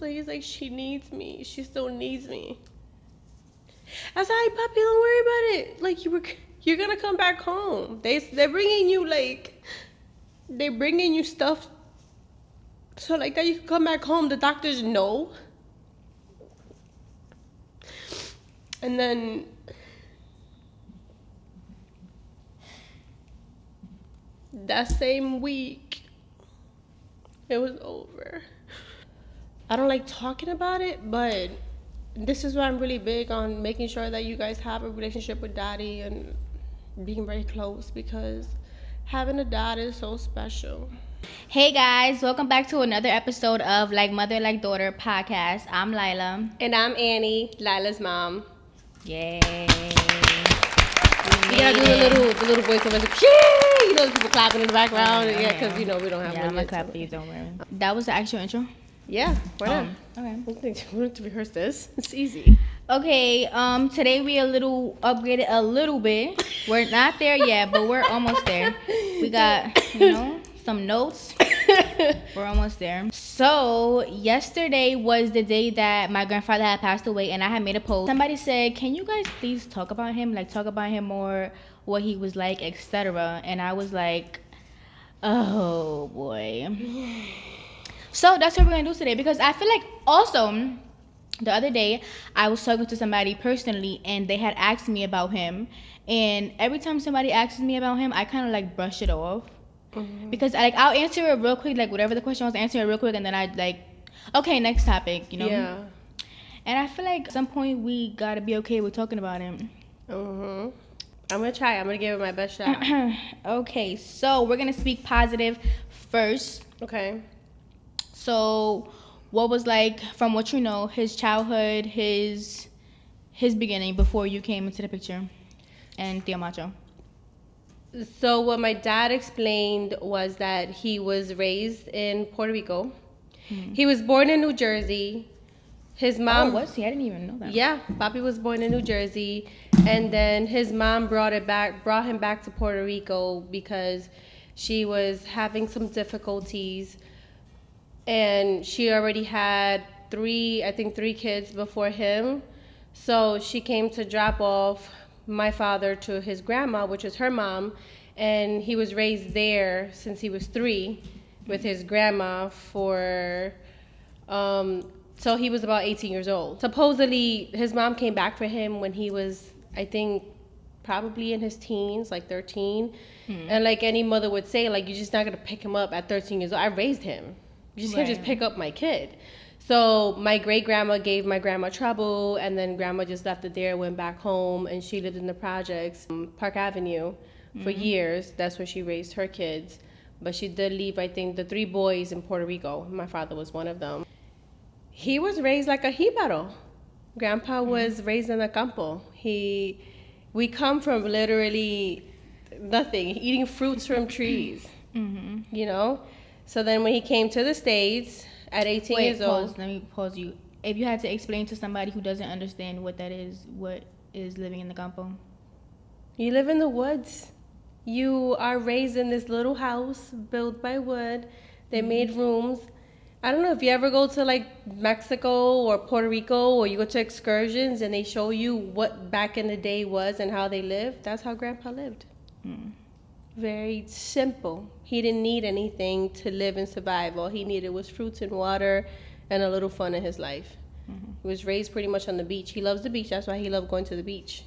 So he's like, she needs me. She still needs me. I said, hey, puppy, don't worry about it. Like, you're gonna come back home. They're bringing you, like, they're bringing you stuff so, like, that you can come back home. The doctors know. And then that same week, it was over. I don't like talking about it, but this is why I'm really big on making sure that you guys have a relationship with daddy and being very close, because having a dad is so special. Hey guys, welcome back to another episode of Like Mother Like Daughter podcast. I'm Lila. And I'm Annie, Lila's mom. Yay. You gotta do the little voice over the yay! You know, the people clapping in the background. Yeah, because you know we don't have one. I'm gonna clap for you, don't worry. That was the actual intro? Yeah, why not? Okay. We don't have to rehearse this. It's easy. Okay, today we upgraded a little bit. We're not there yet, but we're almost there. We got, some notes. We're almost there. So yesterday was the day that my grandfather had passed away, and I had made a post. Somebody said, can you guys please talk about him? Like, talk about him more, what he was like, etc. And I was like, oh boy. So that's what we're gonna do today, because I feel like also the other day I was talking to somebody personally and they had asked me about him, and every time somebody asks me about him I kind of like brush it off. Because I'll answer it real quick, like whatever the question was, answer it real quick, and then I'd like, okay, next topic, Yeah. And I feel like at some point we gotta be okay with talking about him. I'm gonna try. I'm gonna give it my best shot. Okay, so we're gonna speak positive first. Okay. So what was, like, from what you know, his childhood, his beginning before you came into the picture, and Tio Macho? So what my dad explained was that he was raised in Puerto Rico. He was born in New Jersey. His mom... Oh, was he? I didn't even know that. Yeah, Bobby was born in New Jersey, and then his mom brought him back to Puerto Rico because she was having some difficulties, and she already had three kids before him. So she came to drop off my father to his grandma, which is her mom, and he was raised there since he was 3 with his grandma for so he was about 18 years old. Supposedly his mom came back for him when he was, I think, probably in his teens, like 13. And like any mother would say, like, you're just not gonna pick him up at 13 years old. I raised him. You just can't just pick up my kid. So my great grandma gave my grandma trouble, and then grandma just left it there, went back home, and she lived in the projects, Park Avenue, for years. That's where she raised her kids. But she did leave, I think, the 3 boys in Puerto Rico. My father was one of them. He was raised like a jíbaro. Grandpa was raised in the campo. We come from literally nothing, eating fruits from trees, So then when he came to the States at 18 years old. Let me pause you. If you had to explain to somebody who doesn't understand what that is, what is living in the campo? You live in the woods. You are raised in this little house built by wood. They made rooms. I don't know if you ever go to like Mexico or Puerto Rico, or you go to excursions and they show you what back in the day was and how they lived. That's how Grandpa lived. Very simple. He didn't need anything to live and survive. All he needed was fruits and water and a little fun in his life. He was raised pretty much on the beach. He loves the beach. That's why he loved going to the beach.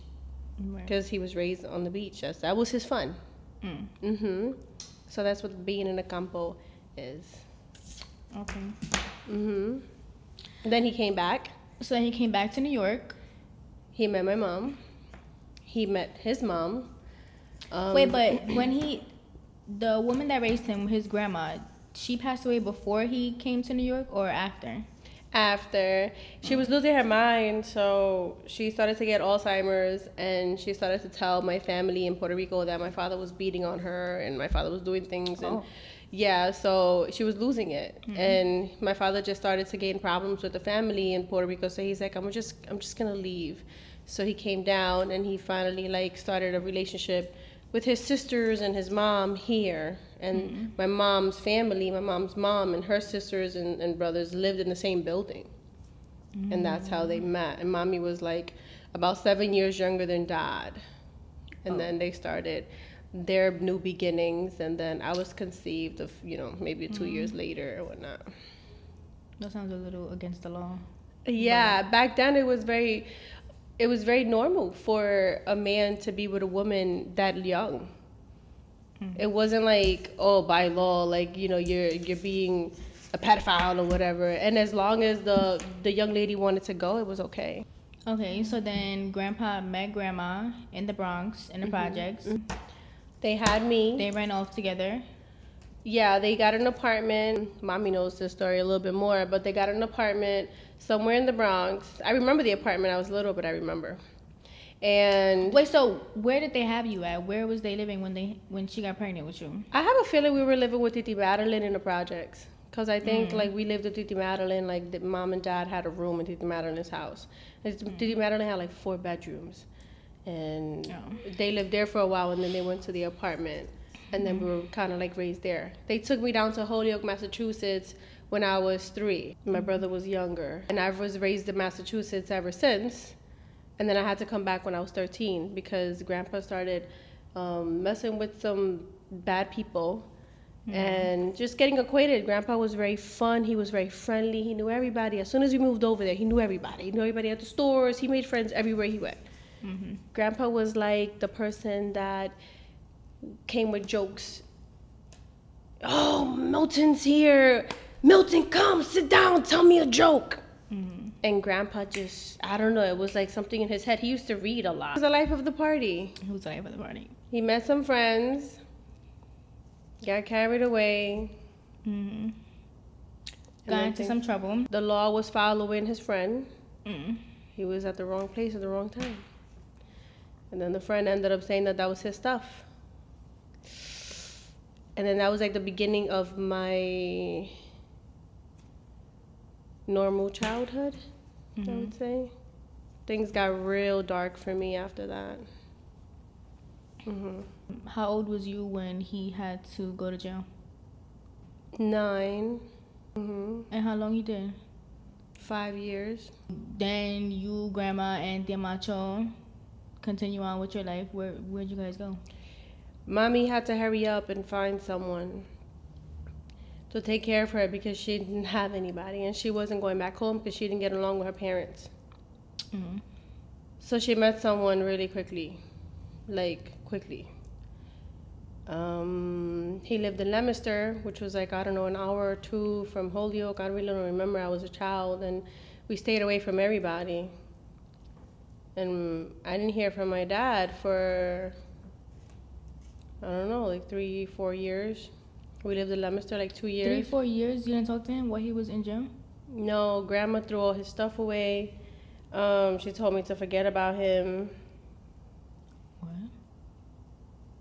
Because he was raised on the beach. That was his fun. So that's what being in the campo is. Okay. Then he came back. So he came back to New York. He met my mom. He met his mom. Wait, but the woman that raised him, his grandma, she passed away before he came to New York or after? After. She was losing her mind, so she started to get Alzheimer's, and she started to tell my family in Puerto Rico that my father was beating on her and my father was doing things. And yeah, so she was losing it. And my father just started to gain problems with the family in Puerto Rico, so he's like, I'm just gonna leave. So he came down and he finally like started a relationship with his sisters and his mom here. And my mom's family, my mom's mom and her sisters and brothers lived in the same building. And that's how they met. And mommy was like about 7 years younger than dad. And then they started their new beginnings. And then I was conceived of, maybe 2 years later or whatnot. That sounds a little against the law. Yeah, back then it was very normal for a man to be with a woman that young. It wasn't like, oh, by law, like, you're being a pedophile or whatever. And as long as the young lady wanted to go, it was okay. Okay, so then Grandpa met Grandma in the Bronx, in the projects. They had me. They ran off together. Yeah, they got an apartment. Mommy knows this story a little bit more, but they got an apartment somewhere in the Bronx. I remember the apartment. I was little, but I remember. And wait, so where did they have you at? Where was they living when she got pregnant with you? I have a feeling we were living with Titi Madeline in the projects. Because I think, like, we lived with Titi Madeline, like, the mom and dad had a room in Titi Madeline's house. Titi Madeline had, like, 4 bedrooms. And they lived there for a while, and then they went to the apartment. And then we were kind of, like, raised there. They took me down to Holyoke, Massachusetts when I was 3. My brother was younger. And I was raised in Massachusetts ever since. And then I had to come back when I was 13 because Grandpa started messing with some bad people. And just getting acquainted. Grandpa was very fun. He was very friendly. He knew everybody. As soon as we moved over there, he knew everybody. He knew everybody at the stores. He made friends everywhere he went. Grandpa was like the person that came with jokes. Oh, Milton's here. Milton, come, sit down, tell me a joke. And Grandpa just, I don't know, it was like something in his head. He used to read a lot. He was the life of the party. Who's the life of the party? He met some friends. Got carried away. Got into some trouble. The law was following his friend. He was at the wrong place at the wrong time. And then the friend ended up saying that was his stuff. And then that was like the beginning of my normal childhood, I would say. Things got real dark for me after that. How old was you when he had to go to jail? 9. And how long you did? 5 years. Then you, Grandma, and Tia Macho continue on with your life. Where'd you guys go? Mommy had to hurry up and find someone to take care of her because she didn't have anybody. And she wasn't going back home because she didn't get along with her parents. So she met someone really quickly. Quickly. He lived in Leominster, which was like, I don't know, an hour or 2 from Holyoke. I really don't remember. I was a child, and we stayed away from everybody. And I didn't hear from my dad for, I don't know, like 3-4 years. We lived in Leominster like 2 years. 3-4 years? You didn't talk to him while he was in jail? No, Grandma threw all his stuff away. She told me to forget about him.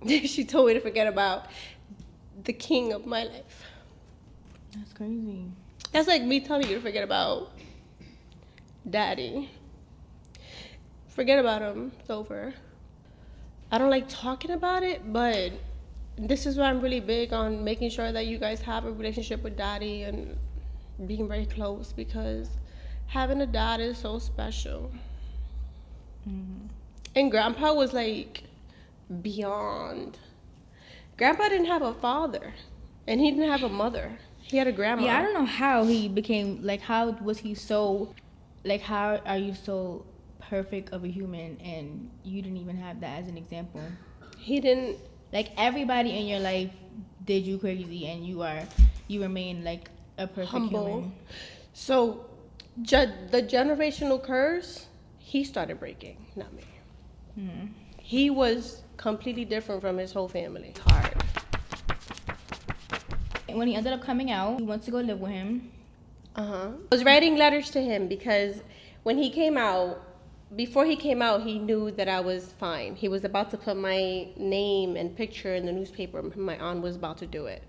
She told me to forget about the king of my life. That's crazy. That's like me telling you to forget about Daddy. Forget about him. It's over. I don't like talking about it, but this is why I'm really big on making sure that you guys have a relationship with Daddy and being very close, because having a dad is so special. And Grandpa was like beyond. Grandpa didn't have a father, and he didn't have a mother. He had a grandma. Yeah, I don't know how he became, like, how was he so, like, how are you so perfect of a human and you didn't even have that as an example? He didn't. Like, everybody in your life did you crazy, and you remain like a perfect humble. human. So the generational curse, he started breaking, not me. He was completely different from his whole family. It's hard. When he ended up coming out, he wants to go live with him. I was writing letters to him because when he came out, before he came out, he knew that I was fine. He was about to put my name and picture in the newspaper. My aunt was about to do it.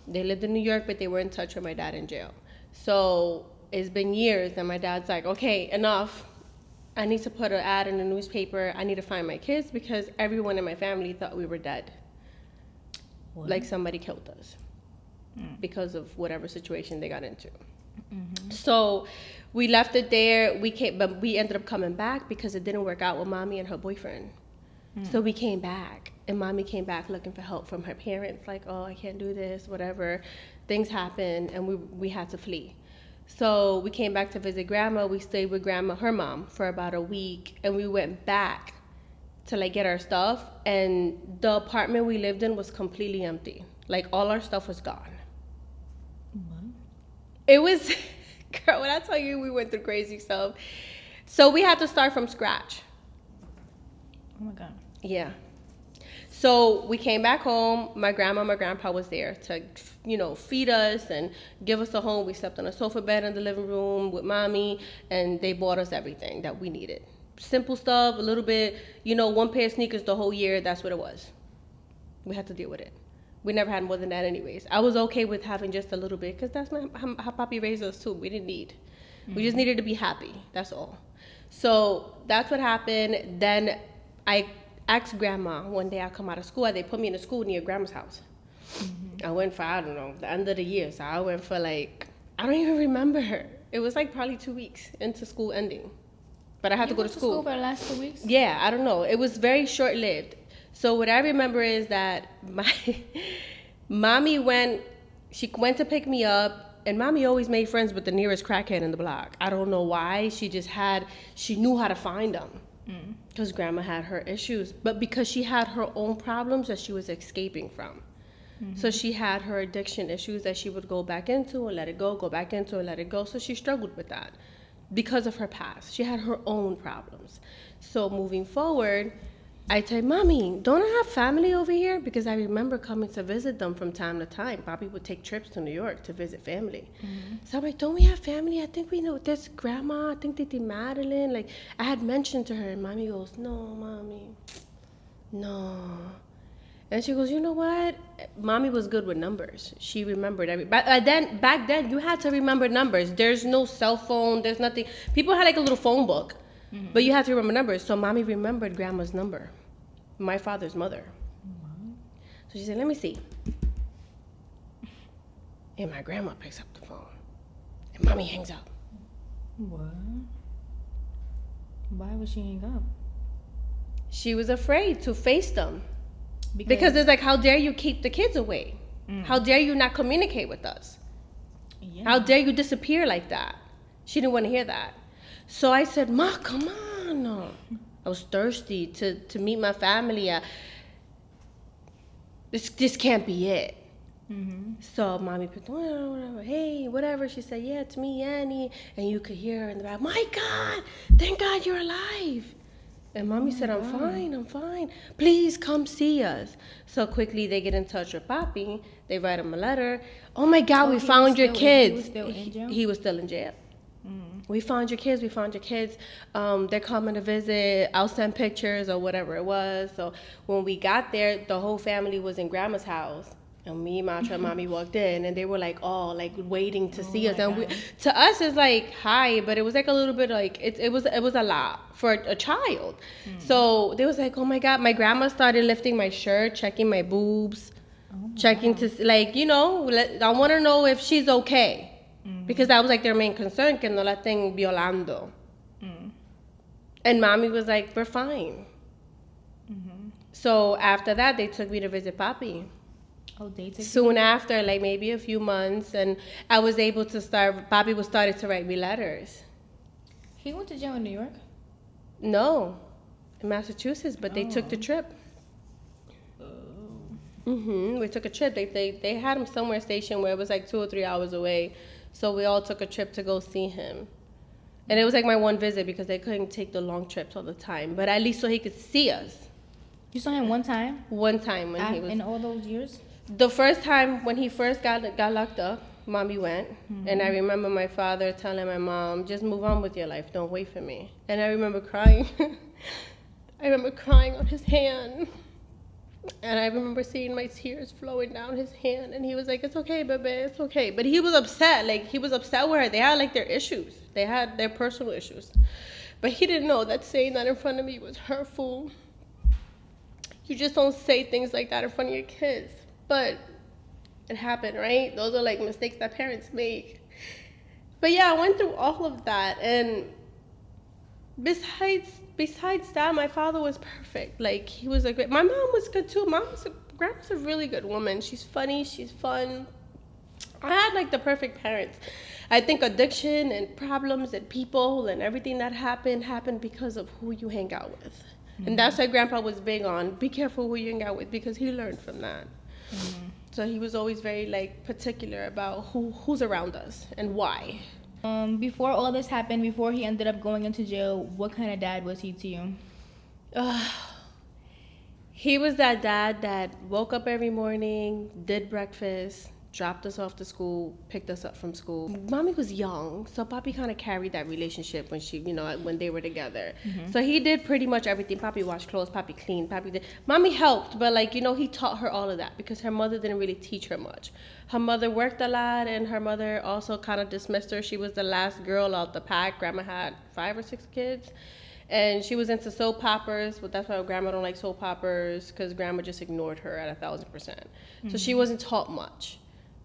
They lived in New York, but they were in touch with my dad in jail. So it's been years, and my dad's like, okay, enough. I need to put an ad in the newspaper. I need to find my kids because everyone in my family thought we were dead. What? Like somebody killed us because of whatever situation they got into. So we left it there. But we ended up coming back because it didn't work out with mommy and her boyfriend. So we came back, and mommy came back looking for help from her parents. Like, oh, I can't do this, whatever. Things happened, and we had to flee. So we came back to visit grandma. We stayed with grandma, her mom, for about a week, and we went back to like get our stuff. And the apartment we lived in was completely empty. Like all our stuff was gone. What? It was, girl, when I tell you we went through crazy stuff. So we had to start from scratch. Oh my God. Yeah. So we came back home. My grandma, my grandpa was there to, feed us and give us a home. We slept on a sofa bed in the living room with mommy, and they bought us everything that we needed. Simple stuff, a little bit, one pair of sneakers the whole year. That's what it was. We had to deal with it. We never had more than that anyways. I was okay with having just a little bit because that's how Papi raised us too. We didn't need. We just needed to be happy. That's all. So that's what happened. Then I asked grandma one day I come out of school. They put me in a school near grandma's house. I went for, I don't know, the end of the year. So I went for I don't even remember. It was probably 2 weeks into school ending. But I had to go to school. For the last 2 weeks? Yeah, I don't know. It was very short-lived. So what I remember is that my mommy went to pick me up, and mommy always made friends with the nearest crackhead in the block. I don't know why. She knew how to find them. Because grandma had her issues, but because she had her own problems that she was escaping from. So she had her addiction issues that she would go back into and let it go back into and let it go. So she struggled with that because of her past. She had her own problems. So moving forward, I tell Mommy, don't I have family over here? Because I remember coming to visit them from time to time. Bobby would take trips to New York to visit family. So I'm like, don't we have family? I think we know. There's grandma. I think Titi Madeline. Like, I had mentioned to her, and Mommy goes, no, Mommy, no. And she goes, you know what? Mommy was good with numbers. She remembered back then, you had to remember numbers. There's no cell phone. There's nothing. People had a little phone book. But you had to remember numbers. So mommy remembered grandma's number, my father's mother. So she said, let me see. And my grandma picks up the phone. And mommy hangs up. What? Why would she hang up? She was afraid to face them. Because it's how dare you keep the kids away? How dare you not communicate with us? Yeah. How dare you disappear like that? She didn't want to hear that. So I said, Ma, come on. I was thirsty to meet my family. This can't be it. So mommy put, whatever. Hey, whatever. She said, yeah, it's me, Annie. And you could hear her in the back, my God, thank God you're alive. And mommy said, I'm fine. Please come see us. So quickly they get in touch with Papi. They write him a letter. Oh my God, we found your kids. He was still in jail? He was still in jail. We found your kids. They're coming to visit. I'll send pictures or whatever it was. So when we got there, the whole family was in grandma's house. And me, Matra, and mommy walked in, and they were waiting to see us. And to us, it's hi, but it was a little bit it was a lot for a child. So they was oh my God. My grandma started lifting my shirt, checking my boobs, checking to I want to know if she's okay. Because that was their main concern, que no la estén violando. And mommy was we're fine. So after that, they took me to visit Papi. Oh, they took Soon after, maybe a few months, and I was able to Papi was started to write me letters. He went to jail in New York? No, in Massachusetts, but they took the trip. We took a trip. They had him somewhere stationed where it was 2 or 3 hours away. So we all took a trip to go see him. And it was my one visit because they couldn't take the long trips all the time. But at least so he could see us. You saw him one time? One time when he was... In all those years? The first time when he first got locked up, Mommy went. And I remember my father telling my mom, just move on with your life. Don't wait for me. And I remember crying. I remember crying on his hand. And I remember seeing my tears flowing down his hand, and he was like, "It's okay, baby, it's okay." But he was upset. Like, he was upset with her. They had like their issues. They had their personal issues. But he didn't know that saying that in front of me was hurtful. You just don't say things like that in front of your kids. But it happened, right? Those are like mistakes that parents make. But yeah, I went through all of that, and besides that, my father was perfect. Like, he was a great. My mom was good too. Grandma's a really good woman. She's funny. She's fun. I had like the perfect parents. I think addiction and problems and people and everything that happened because of who you hang out with. Mm-hmm. And that's what Grandpa was big on. Be careful who you hang out with, because he learned from that. Mm-hmm. So he was always very like particular about who's around us and why. Before all this happened, before he ended up going into jail, what kind of dad was he to you? He was that dad that woke up every morning, did breakfast, dropped us off to school, picked us up from school. Mommy was young, so Papi kind of carried that relationship when they were together. Mm-hmm. So he did pretty much everything. Papi washed clothes, Papi cleaned, Papi did. Mommy helped, but he taught her all of that because her mother didn't really teach her much. Her mother worked a lot, and her mother also kind of dismissed her. She was the last girl out the pack. Grandma had 5 or 6 kids. And she was into soap operas, but that's why Grandma don't like soap operas, because Grandma just ignored her at 1,000%. Mm-hmm. So she wasn't taught much.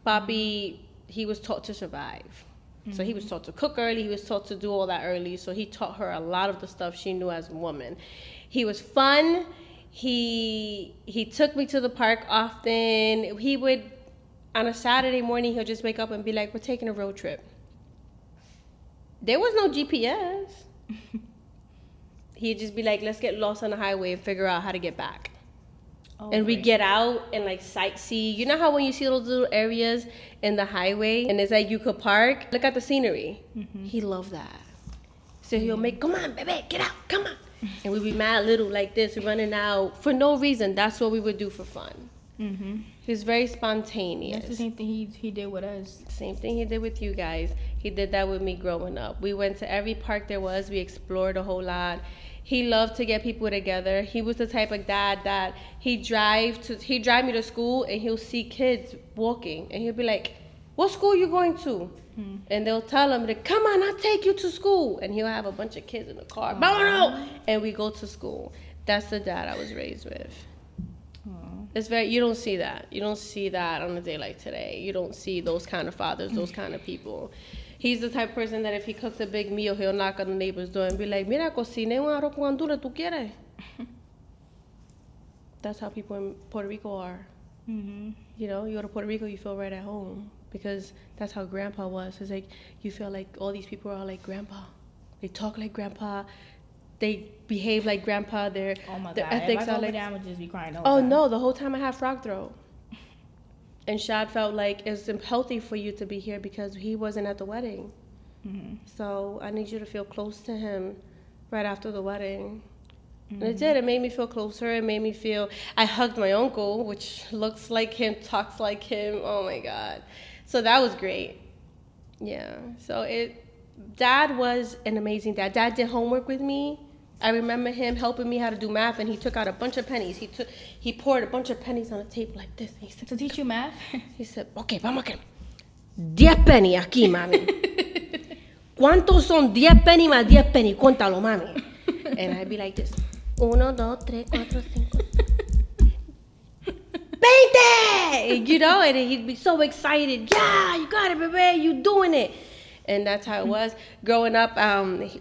Papi, he was taught to survive. Mm-hmm. So he was taught to cook early. He was taught to do all that early. So he taught her a lot of the stuff she knew as a woman. He was fun. He took me to the park often. He would, on a Saturday morning, he'll just wake up and be like, "We're taking a road trip." There was no GPS. He'd just be like, "Let's get lost on the highway and figure out how to get back." Oh, and we get out and like sightsee. You know how when you see those little areas in the highway and it's like you could park, look at the scenery. Mm-hmm. He loved that. So he'll make, "Come on, baby, get out, come on." And we'd be mad little like this, running out for no reason. That's what we would do for fun. Mm-hmm. He was very spontaneous. That's the same thing he did with us. Same thing he did with you guys. He did that with me growing up. We went to every park there was. We explored a whole lot. He loved to get people together. He was the type of dad that he'd drive me to school, and he'll see kids walking, and he'll be like, "What school you going to?" Hmm. And they'll tell him, "Come on, I'll take you to school." And he'll have a bunch of kids in the car. And we go to school. That's the dad I was raised with. It's you don't see that. You don't see that on a day like today. You don't see those kind of fathers, those kind of people. He's the type of person that if he cooks a big meal, he'll knock on the neighbor's door and be like, "Mira, cociné un arroz con gandules, ¿tú quieres?" That's how people in Puerto Rico are. Mm-hmm. You go to Puerto Rico, you feel right at home, because that's how Grandpa was. It's like you feel like all these people are like Grandpa. They talk like Grandpa. They behave like Grandpa. Their ethics if I are like. Down, I would just be crying the whole time. No, the whole time I had frog throat. And Shad felt like it's healthy for you to be here because he wasn't at the wedding. Mm-hmm. So I need you to feel close to him right after the wedding. Mm-hmm. And it did. It made me feel closer. It made me feel... I hugged my uncle, which looks like him, talks like him. Oh, my God. So that was great. Yeah. So Dad was an amazing dad. Dad did homework with me. I remember him helping me how to do math, and he took out a bunch of pennies. He poured a bunch of pennies on the table like this. And he said, "To teach you math?" He said, "Okay, vamos aquí. 10 pennies aquí, mami. ¿Cuántos son 10 pennies más 10 pennies? Cuéntalo, mami." And I'd be like this. 1, 2, 3, 4, 5. 20! And he'd be so excited. "Yeah, you got it, baby. You doing it." And that's how it was. Growing up,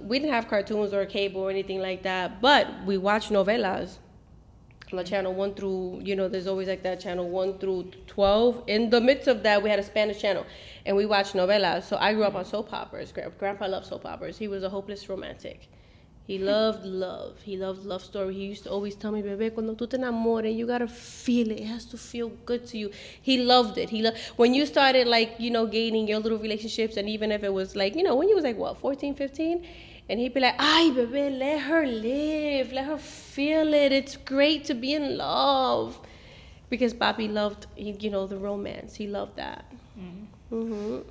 we didn't have cartoons or cable or anything like that, but we watched novelas on the channel 1 through, there's always like that channel 1 through 12. In the midst of that, we had a Spanish channel, and we watched novelas. So I grew up on soap operas. Grandpa loved soap operas. He was a hopeless romantic. He loved love. He loved love story. He used to always tell me, "Bebé, cuando tú te enamores, you gotta feel it. It has to feel good to you." He loved it. When you started, gaining your little relationships, and even if it was, when you was, 14, 15, and he'd be like, "Ay, bebé, let her live. Let her feel it. It's great to be in love." Because Papi loved, the romance. He loved that. Mm-hmm. Mm-hmm.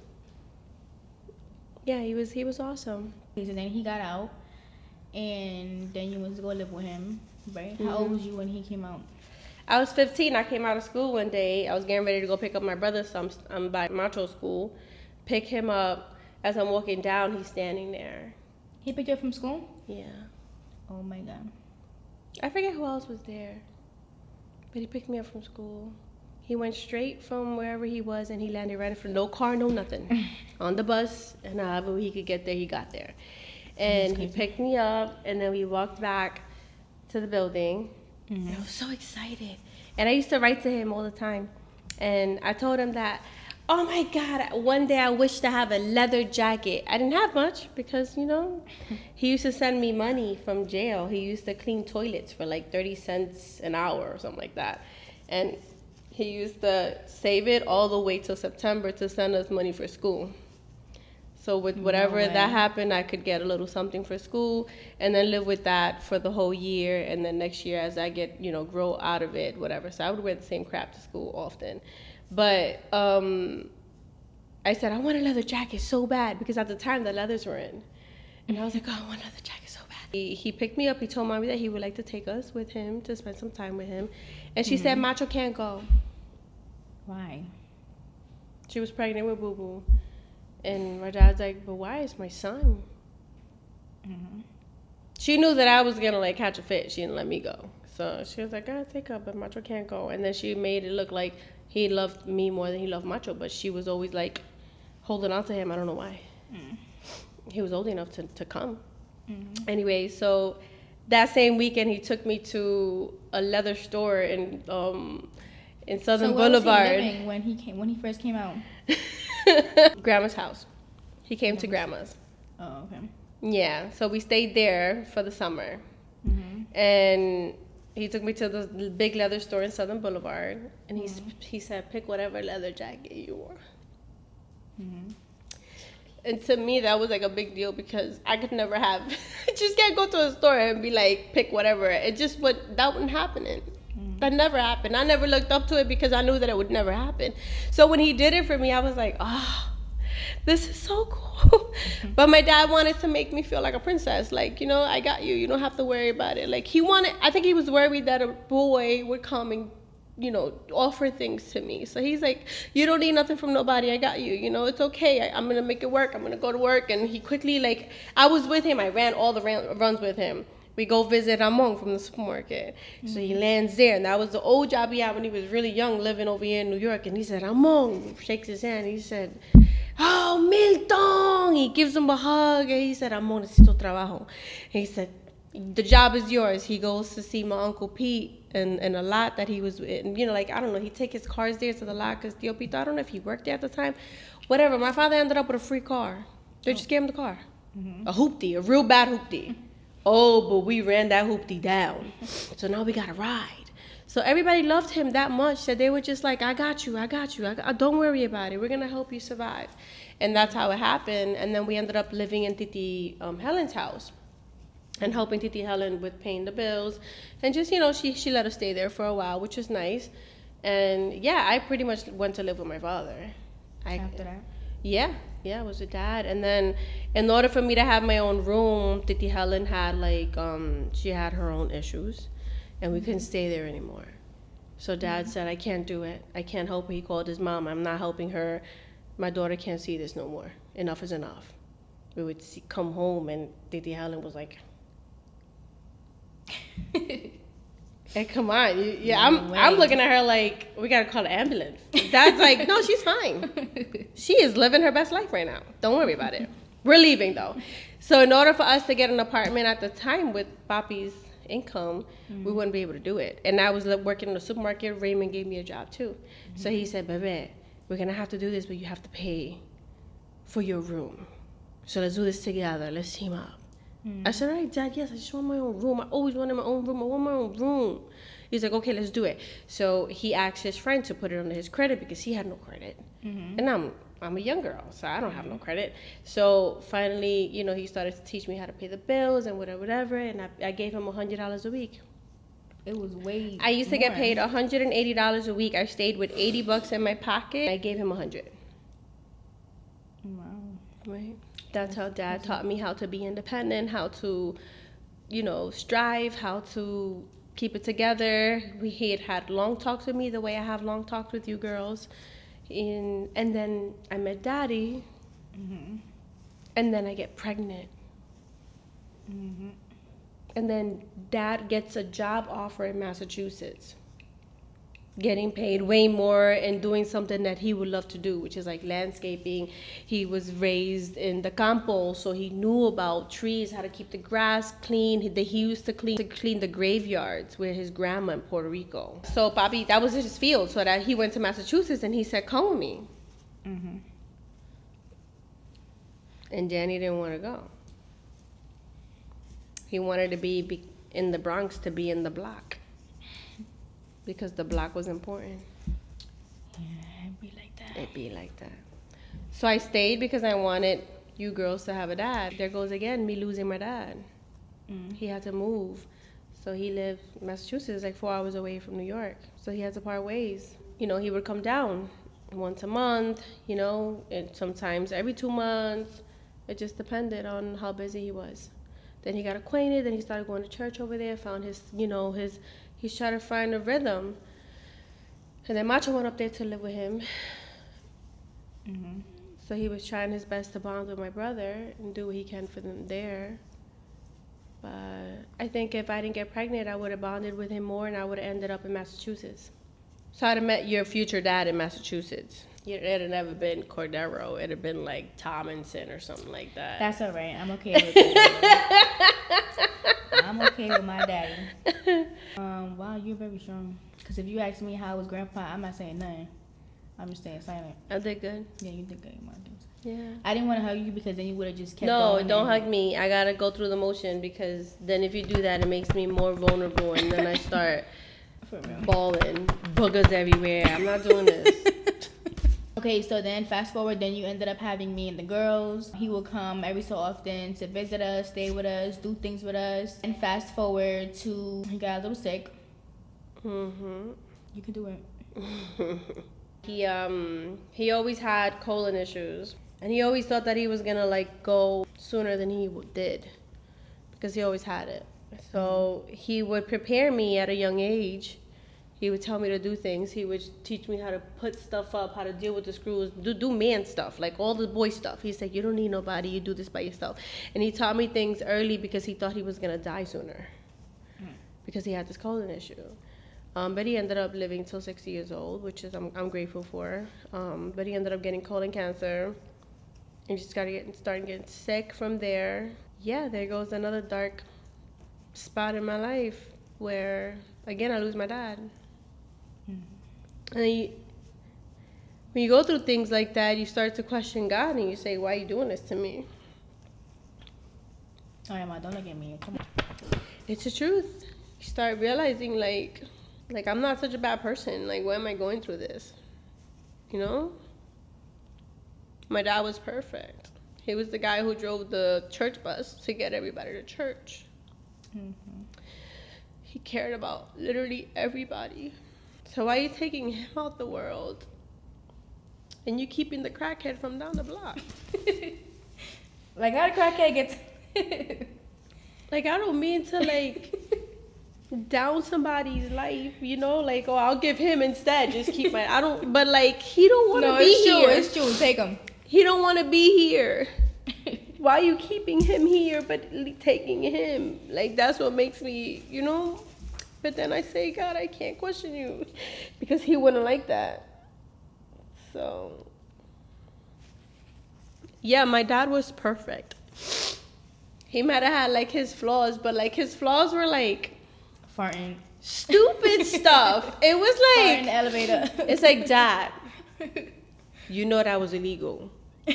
Yeah, he was awesome. So then he got out. And then you went to go live with him, right? Mm-hmm. How old was you when he came out? I was 15. I came out of school one day. I was getting ready to go pick up my brother, so I'm by Macho School. Pick him up. As I'm walking down, he's standing there. He picked you up from school? Yeah. Oh my god. I forget who else was there. But he picked me up from school. He went straight from wherever he was and he landed right in front. No car, no nothing. On the bus, and however he could get there, he got there. And he picked me up, and then we walked back to the building. Mm-hmm. I was so excited. And I used to write to him all the time. And I told him that, oh my God, one day I wish to have a leather jacket. I didn't have much because, you know, he used to send me money from jail. He used to clean toilets for like 30 cents an hour or something like that. And he used to save it all the way till September to send us money for school. So with whatever that happened, I could get a little something for school and then live with that for the whole year. And then next year as I get, you know, grow out of it, whatever. So I would wear the same crap to school often. But I said, I want a leather jacket so bad because at the time the leathers were in. And I was like, oh, I want a leather jacket so bad. He picked me up. He told Mommy that he would like to take us with him to spend some time with him. And she said, Macho can't go. Why? She was pregnant with Boo Boo. And my dad's like, but why? It's my son. Mm-hmm. She knew that I was going to like catch a fit. She didn't let me go. So she was like, I'll take her, but Macho can't go. And then she made it look like he loved me more than he loved Macho. But she was always like holding on to him. I don't know why. He was old enough to come. Mm-hmm. Anyway, so that same weekend he took me to a leather store in Southern Boulevard. So where was he living when he first came out? Grandma's house. He came to Grandma's. Oh, okay. Yeah, so we stayed there for the summer. Mm-hmm. And he took me to the big leather store in Southern Boulevard. And he said, pick whatever leather jacket you want. Mm-hmm. And to me, that was like a big deal because I could never have, I just can't go to a store and be like, pick whatever. That wasn't happening. That never happened. I never looked up to it because I knew that it would never happen. So when he did it for me, I was like, oh, this is so cool. But my dad wanted to make me feel like a princess. Like, you know, I got you. You don't have to worry about it. Like I think he was worried that a boy would come and, you know, offer things to me. So he's like, you don't need nothing from nobody. I got you. You know, it's okay. I'm going to make it work. I'm going to go to work. And he quickly, like, I was with him. I ran all the runs with him. We go visit Ramon from the supermarket. So he lands there. And that was the old job he had when he was really young, living over here in New York. And he said, Ramon, shakes his hand. He said, oh, Milton. He gives him a hug. And he said, Ramon, necesito trabajo. And he said, the job is yours. He goes to see my Uncle Pete in a lot that he was in. You know, like, I don't know. He'd take his cars there to the lot because Tio Pito, I don't know if he worked there at the time. Whatever. My father ended up with a free car. They just gave him the car. A hoopty, a real bad hoopty. Oh, but we ran that hoopty down. So now we got a ride. So everybody loved him that much that they were just like, I got you. Don't worry about it. We're going to help you survive. And that's how it happened. And then we ended up living in Titi Helen's house and helping Titi Helen with paying the bills. And just, you know, she let us stay there for a while, which was nice. And, yeah, I pretty much went to live with my father. After that? Yeah, it was with Dad. And then in order for me to have my own room, Titi Helen had like, she had her own issues and we couldn't stay there anymore. So Dad said, I can't do it. I can't help her. He called his mom. I'm not helping her. My daughter can't see this no more. Enough is enough. We would come home and Titi Helen was like, hey, come on. I'm looking at her like, we got to call an ambulance. Dad's like, no, she's fine. She is living her best life right now. Don't worry about it. We're leaving, though. So in order for us to get an apartment at the time with Papi's income, we wouldn't be able to do it. And I was working in the supermarket. Raymond gave me a job, too. So he said, Bebe, we're going to have to do this, but you have to pay for your room. So let's do this together. Let's team up. I said, all right, Dad, yes, I just want my own room. I always wanted my own room. I want my own room. He's like, okay, let's do it. So he asked his friend to put it under his credit because he had no credit. And I'm a young girl, so I don't have no credit. So finally, you know, he started to teach me how to pay the bills and whatever. And I gave him $100 a week. It was way I used to get paid $180 a week. I stayed with $80 in my pocket. I gave him $100. Wow. Right. That's how Dad taught me how to be independent, how to, you know, strive, how to keep it together. He had long talks with me the way I have long talks with you girls. And then I met Daddy. Mm-hmm. And then I get pregnant. Mm-hmm. And then Dad gets a job offer in Massachusetts, getting paid way more and doing something that he would love to do, which is like landscaping. He was raised in the campo, so he knew about trees, how to keep the grass clean. He used to clean the graveyards with his grandma in Puerto Rico. So Papi, that was his field. So that he went to Massachusetts and he said, come with me. Mm-hmm. And Danny didn't want to go. He wanted to be in the Bronx, to be in the block, because the block was important. Yeah, it'd be like that. It'd be like that. So I stayed because I wanted you girls to have a dad. There goes again me losing my dad. He had to move. So he lived in Massachusetts, like 4 hours away from New York. So he had to part ways. You know, he would come down once a month, you know, and sometimes every 2 months. It just depended on how busy he was. Then he got acquainted, then he started going to church over there, found his, you know, he's trying to find a rhythm. And then Macho went up there to live with him. Mm-hmm. So he was trying his best to bond with my brother and do what he can for them there. But I think if I didn't get pregnant, I would have bonded with him more and I would have ended up in Massachusetts. So I'd have met your future dad in Massachusetts. It'd have never been Cordero. It'd have been like Tomlinson or something like that. That's all right. I'm okay with that. I'm okay with my daddy. Wow, you're very strong. Because if you ask me how was Grandpa, I'm not saying nothing. I'm just staying silent. I did good. Yeah, you did good, Marcus. Yeah. I didn't want to hug you because then you would have just kept No, going. don't hug me. I gotta go through the motion because then if you do that, it makes me more vulnerable and then I start For real. bawling, boogers everywhere. I'm not doing this. Okay, so then fast forward, then you ended up having me and the girls. He would come every so often to visit us, stay with us, do things with us. And fast forward to he got a little sick. Mm-hmm. You can do it. He always had colon issues, and he always thought that he was gonna like go sooner than he did, because he always had it. So he would prepare me at a young age. He would tell me to do things. He would teach me how to put stuff up, how to deal with the screws, do man stuff, like all the boy stuff. He said, you don't need nobody, you do this by yourself. And he taught me things early because he thought he was gonna die sooner, because he had this colon issue. But he ended up living till 60 years old, which is I'm grateful for. But he ended up getting colon cancer, and just starting getting sick from there. Yeah, there goes another dark spot in my life where again I lose my dad. And when you go through things like that, you start to question God, and you say, "Why are you doing this to me?" All right, Ma, don't look at me. Come on. It's the truth. You start realizing, like I'm not such a bad person. Like, why am I going through this? You know? My dad was perfect. He was the guy who drove the church bus to get everybody to church. Mm-hmm. He cared about literally everybody. So why are you taking him out the world? And you keeping the crackhead from down the block? Like, how the crackhead gets... Like, I don't mean to, like, down somebody's life, you know? Like, oh, I'll give him instead. Just keep my... I don't... But, like, he don't want to be here. It's true. Take him. He don't want to be here. Why are you keeping him here but taking him? Like, that's what makes me, you know? But then I say, God, I can't question you, because he wouldn't like that. So, yeah, my dad was perfect. He might have had, like, his flaws, but, like, his flaws were, like, Farting. stupid stuff. It was Farting in the like, elevator. it's like, Dad, you know that was illegal.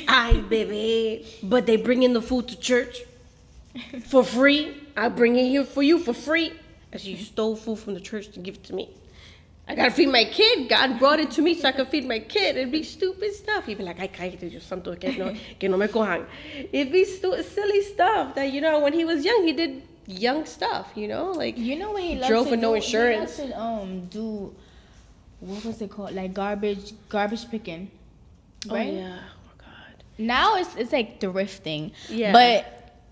Ay, baby, but they bring in the food to church for free. I bring it here for you for free. As you stole food from the church to give it to me. I gotta feed my kid. God brought it to me so I could feed my kid. It'd be stupid stuff. He'd be like, ay, cállate, Dios santo, que no me cojan. It'd be silly stuff that, you know, when he was young, he did young stuff, you know? Like, You know what he loves drove to for no do? insurance. He loves to do, what was it called? Like garbage picking. Right? Oh, yeah. Oh, God. Now it's like thrifting. Yeah. But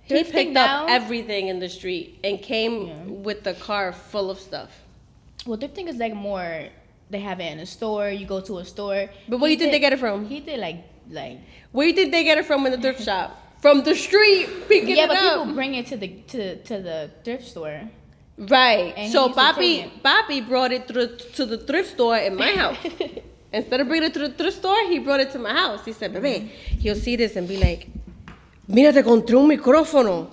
He His picked thing up now- everything in the street and came with the car full of stuff. Well, their thing is like more. They have it in a store. You go to a store. But where He you think did- they get it from? He did like. Where you think they get it from in the thrift shop? From the street, picking Yeah, it but up. people bring it to the thrift store. Right. And he So used to take it. Papi brought it to the thrift store in my house. Instead of bringing it to the thrift store, he brought it to my house. He said, "Bebé," he'll see this and be like, "Mira, te encontré un micrófono."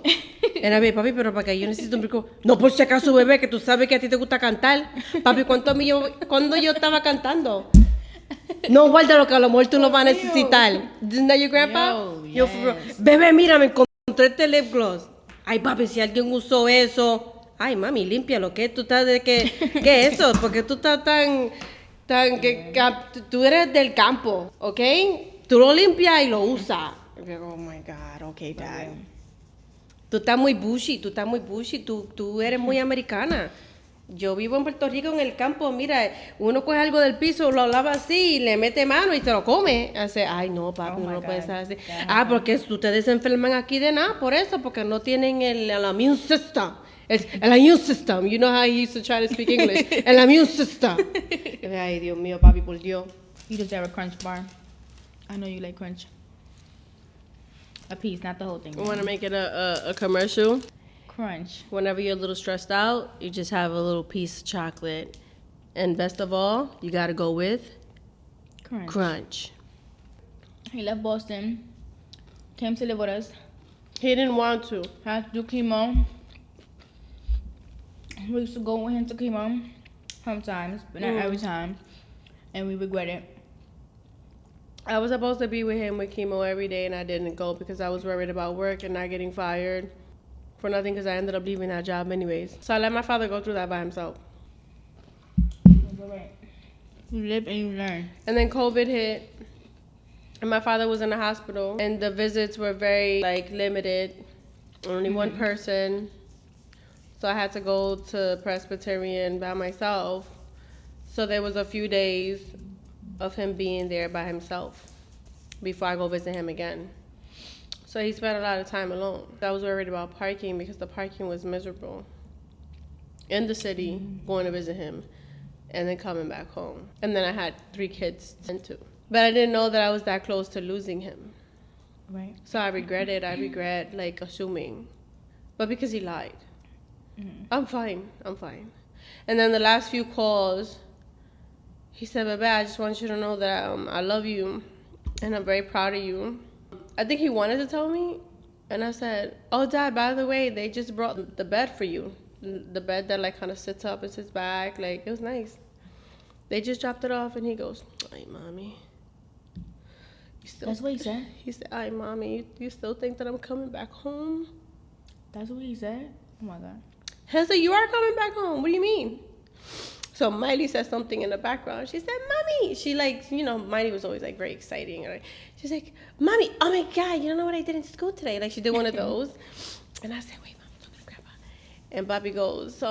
And I be, papi, pero para que yo necesito un micrófono. No, por si acaso, bebé, que tú sabes que a ti te gusta cantar. Papi, ¿cuándo yo estaba cantando? No, guárdalo que a lo mejor tú lo vas a necesitar. Isn't that your grandpa? Yo, For real. Bebé, mira, me encontré este lip gloss. Ay, papi, si alguien usó eso. Ay, mami, límpialo. ¿Qué? ¿Tú estás de qué? ¿Qué es eso? Porque tú estás tú eres del campo, ¿ok? Tú lo limpias y lo usas. Oh my God, okay, Dad. Tú estás muy bushy, tú eres muy americana. Yo vivo en Puerto Rico en el campo, mira, uno coge algo del piso, lo lava así, le mete mano y se lo come. Hace, ay no, papi, Oh my no puede God. ser así. Yeah. Porque ustedes se enferman aquí de nada, por eso, porque no tienen el immune system. El immune system, you know how he used to try to speak English. El immune system. Ay, Dios mío, papi, por Dios. You deserve a crunch bar. I know you like crunch. A piece, not the whole thing. You want to make it a commercial? Crunch. Whenever you're a little stressed out, you just have a little piece of chocolate. And best of all, you gotta go with Crunch. Crunch. He left Boston. Came to live with us. He didn't want to. Had to do chemo. We used to go with him to chemo sometimes, but not every time. And we regret it. I was supposed to be with him with chemo every day, and I didn't go because I was worried about work and not getting fired for nothing because I ended up leaving that job anyways. So I let my father go through that by himself. You live and you learn. And then COVID hit, and my father was in the hospital, and the visits were very limited, only one person. So I had to go to Presbyterian by myself. So there was a few days of him being there by himself before I go visit him again. So he spent a lot of time alone. I was worried about parking because the parking was miserable in the city, going to visit him, and then coming back home. And then I had 3 kids to tend to. But I didn't know that I was that close to losing him. Right. So I regret assuming. But because he lied. I'm fine. And then the last few calls, he said, "Bebe, I just want you to know that I love you and I'm very proud of you." I think he wanted to tell me, and I said, "Oh, Dad, by the way, they just brought the bed for you. The bed that kind of sits up and sits back. It was nice. They just dropped it off." And he goes, "Ay, mommy. That's what he said? He said, "Ay, mommy, you still think that I'm coming back home?" That's what he said? Oh my God. I said, "You are coming back home. What do you mean?" So Miley said something in the background. She said, "Mommy." She Miley was always very exciting. Right? She's like, "Mommy, oh my God, you don't know what I did in school today?" She did one of those. And I said, "Wait, Mom, I'm talking to Grandpa." And Bobby goes,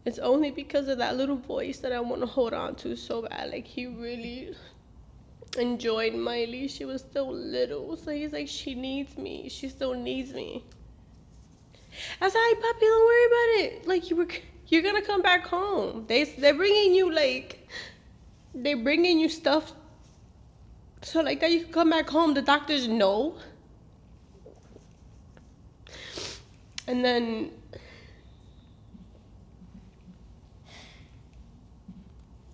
"It's only because of that little voice that I want to hold on to so bad." He really enjoyed Miley. She was still little. So he's like, "She needs me. She still needs me." I said, "Hey, Papi, don't worry about it. You're gonna come back home. They're bringing you they're bringing you stuff so that you can come back home. The doctors know." And then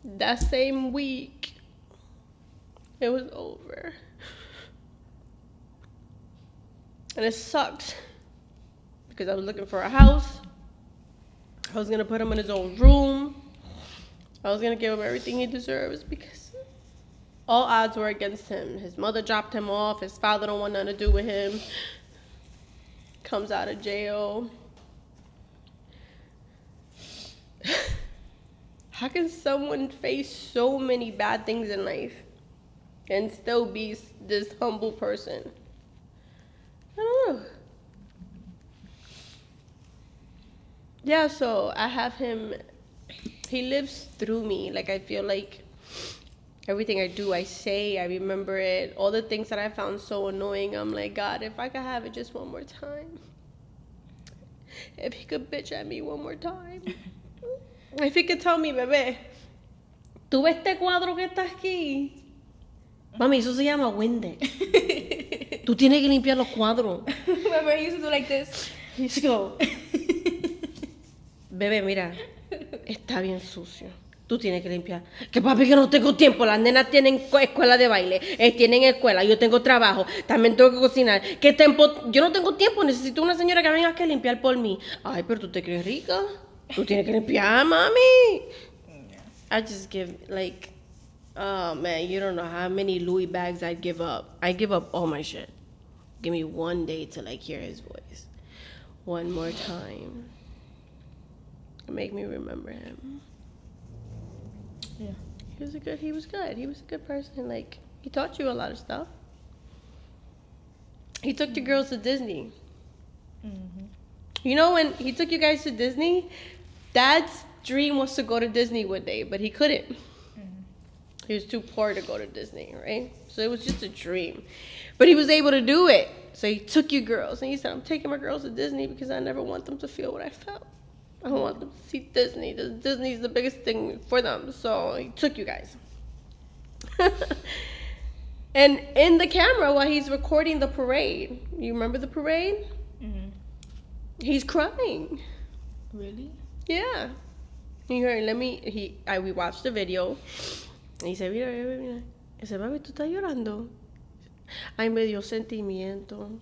that same week, it was over. And it sucked because I was looking for a house. I was going to put him in his own room. I was going to give him everything he deserves because all odds were against him. His mother dropped him off. His father don't want nothing to do with him. Comes out of jail. How can someone face so many bad things in life and still be this humble person? I don't know. Yeah, so I have him, he lives through me. I feel like Everything I do, I say, I remember it. All the things that I found so annoying, I'm like, God, if I could have it just one more time. If he could bitch at me one more time. If he could tell me, bebé, ¿tú ves este cuadro que está aquí? Mami, eso se llama Windex. Tú tienes que limpiar los cuadros. Remember, he used to do like this. He used to go, bebé, mira, está bien sucio. Tú tienes que limpiar. Que papi, que no tengo tiempo. Las nenas tienen escuela de baile. Tienen escuela. Yo tengo trabajo. También tengo que cocinar. ¿Qué tiempo? Yo no tengo tiempo. Necesito una señora que venga aquí a limpiar por mí. Ay, pero tú te crees rica. Tú tienes que limpiar, mami. I just give, like, oh, man, you don't know how many Louis bags I'd give up. I give up all my shit. Give me one day to, like, hear his voice. One more time. Make me remember him. Yeah. He was good. He was a good person. Like, he taught you a lot of stuff. He took the girls to Disney. Mm-hmm. You know, when he took you guys to Disney, Dad's dream was to go to Disney one day, but he couldn't. Mm-hmm. He was too poor to go to Disney, right? So it was just a dream. But he was able to do it. So he took you girls, and he said, I'm taking my girls to Disney because I never want them to feel what I felt. I don't want them to see Disney. Disney's the biggest thing for them. So he took you guys. And in the camera, while he's recording the parade, you remember the parade? Mm-hmm. He's crying. Really? Yeah. You heard, we watched the video. And he said, mira, mira, mira. He said, mami, ¿tú estás llorando? Ay, me dio sentimiento.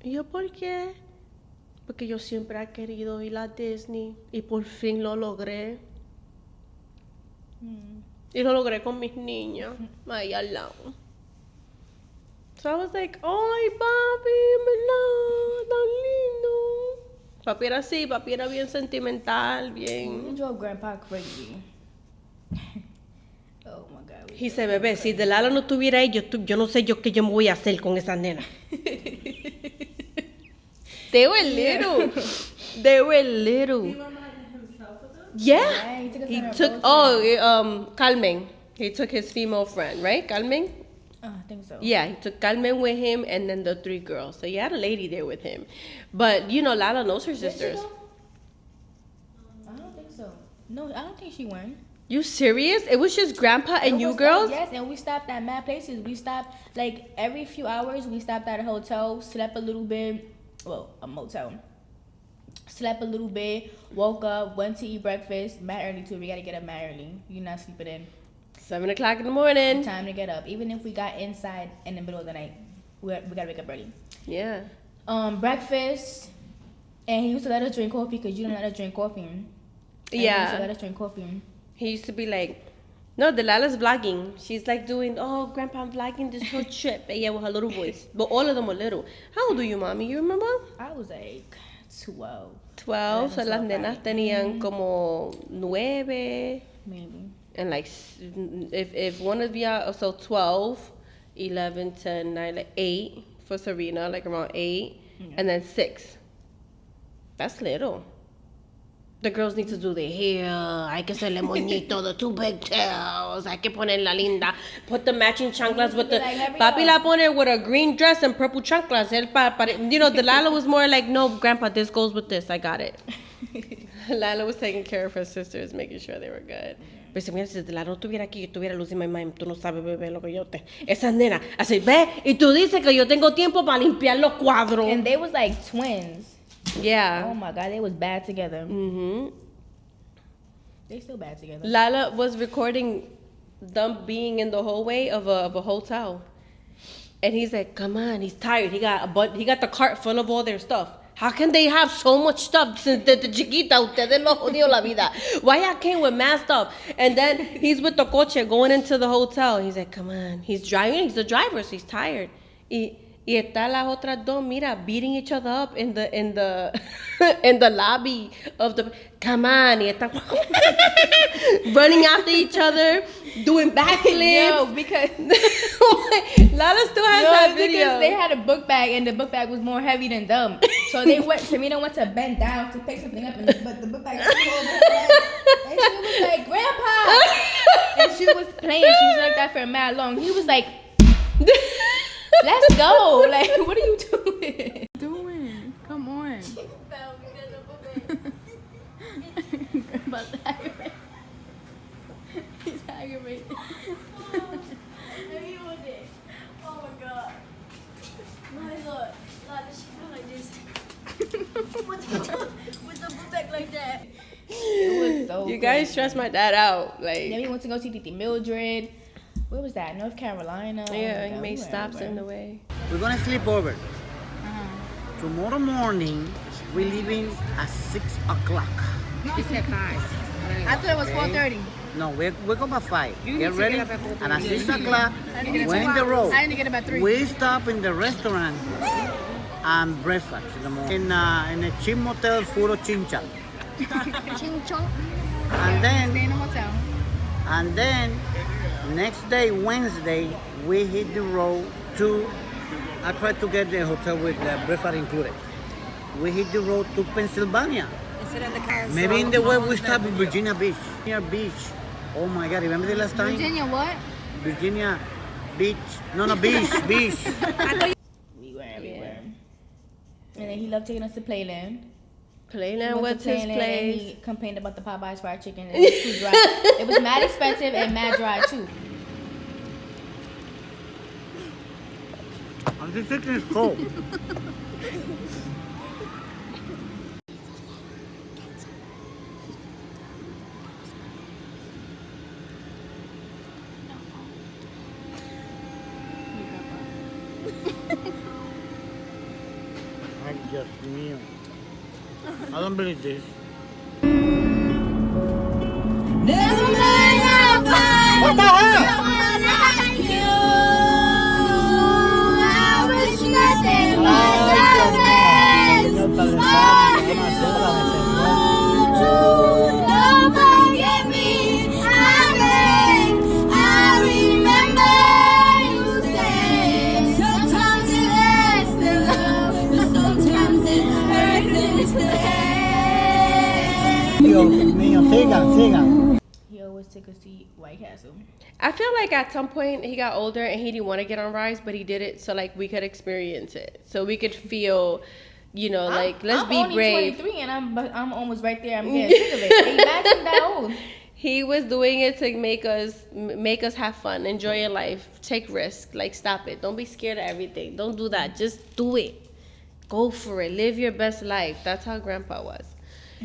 Y yo, ¿por qué? Porque yo siempre he querido ir a Disney y por fin lo logré. Y lo logré con mis niñas ahí al lado. So I was like, ay, papi, ¿verdad? Tan lindo. Papi era así, papi era bien sentimental, bien. You drove Grandpa crazy. Oh my God. He said, bebé, si Delala no estuviera ahí, yo no sé qué yo me voy a hacer con esas nenas. They were little. They were little. Yeah. He took Carmen. He took his female friend, right? Carmen? I think so. Yeah, he took Carmen with him and then the 3 girls. So he had a lady there with him. But, you know, Lala knows her sisters. I don't think so. No, I don't think she went. You serious? It was just Grandpa and you girls? Yes, and we stopped at mad places. We stopped, like, every few hours, we stopped at a hotel, slept a little bit. Well, a motel. Slept a little bit, woke up, went to eat breakfast. Mad early, too. We got to get up mad early. You're not sleeping in. 7 o'clock in the morning. Time to get up. Even if we got inside in the middle of the night, we got to wake up early. Yeah. Breakfast. And he used to let us drink coffee because you don't let us drink coffee. And He used to let us drink coffee. He used to be like, no, Delala's vlogging. She's like doing, oh, Grandpa, I'm vlogging this whole trip. Yeah, with her little voice. But all of them were little. How old are you, Mommy? You remember? I was like 12. 12. So las nenas tenían como 9. Maybe. And like, if one of y'all, so 12, 11, 10, 9, like 8 for Serena, like around 8. Yeah. And then 6. That's little. The girls need to do their hair. Hay que hacerle moñito, the 2 pigtails. Hay que ponerla linda. Put the matching chanclas with the... Like, Papi la pone with a green dress and purple chanclas. You know, Delala was more like, no, Grandpa, this goes with this. I got it. Lala was taking care of her sisters, making sure they were good. Pero si mira, si Delala no estuviera aquí, yo estuviera losing my mind. Tú no sabes, bebé, lo que yo te... Esas nenas. Así, ve, y tú dices que yo tengo tiempo para limpiar los cuadros. And they was like twins. Yeah. Oh my God, they was bad together. Mm-hmm. They still bad together. Lala was recording them being in the hallway of a hotel, and he's like, "Come on, he's tired. He got the cart full of all their stuff. How can they have so much stuff since the chiquita ustedes lo jodió la vida? Why y'all came with mad stuff?" And then he's with the coche going into the hotel. He's like, "Come on, he's driving. He's the driver, so he's tired." Y Y está las otras dos, mira, beating each other up in the in the lobby of the. Come on, y están running after each other, doing backflips. Yo, because Lala still has that video. Because they had a book bag and the book bag was more heavy than them. So they went. Samina went to bend down to pick something up, but the book bag was over her head. And she was like, "Grandpa," and she was playing. She was like that for mad long. He was like, "Let's go!" Like, what are you doing? Come on. Grandpa's aggravated. He's aggravated. Oh my god. My lord. Lord, does she feel like this? With the book bag like that. It was so You guys good. stress my dad out. Like, Then we went to go see Titi Mildred. Where was that? North Carolina. Oh yeah, my he God, made we were stops in everywhere. the way. We're gonna sleep over. Uh-huh. Tomorrow morning, we're leaving at 6 o'clock. It's at 5. I thought it was 4:30. No, we go by 5. You Get need to ready. get up at 4:30. And at 6 o'clock, I didn't get up we're at in the road. I didn't get up at 3. We stop in the restaurant and breakfast in the morning. In a Chin Motel Furo Chincha. Ching chong. And Stay in then, the hotel. next day, Wednesday, we hit the road to, I tried to get the hotel with the breakfast included. We hit the road to Pennsylvania. Maybe in the way we stop in Virginia Beach. Virginia Beach. Oh my God, remember the last time? Virginia, what? Virginia Beach. No, beach, beach. We were everywhere. And then he loved taking us to Playland. We Playland went was to his Playland and place. he complained about the Popeyes fried chicken. It was too dry. It was mad expensive and mad dry too. And this chicken is cold. Ay, Dios mío. I don't believe this. Never mind, I'll find What the hell? someone like you. I wish nothing but the best. Don't forget me. I beg. I remember you said sometimes it lasts in love, but sometimes it hurts instead. Dios mío, sigan. He always took us to eat White Castle. I feel like at some point he got older and he didn't want to get on rides, but he did it so like we could experience it, so we could feel, you know, like let's I'm be only brave. 23 and I'm almost right there. I'm getting sick of it. Imagine that old. He was doing it to make us have fun, enjoy your life, take risks. Like, stop it. Don't be scared of everything. Don't do that. Just do it. Go for it. Live your best life. That's how Grandpa was.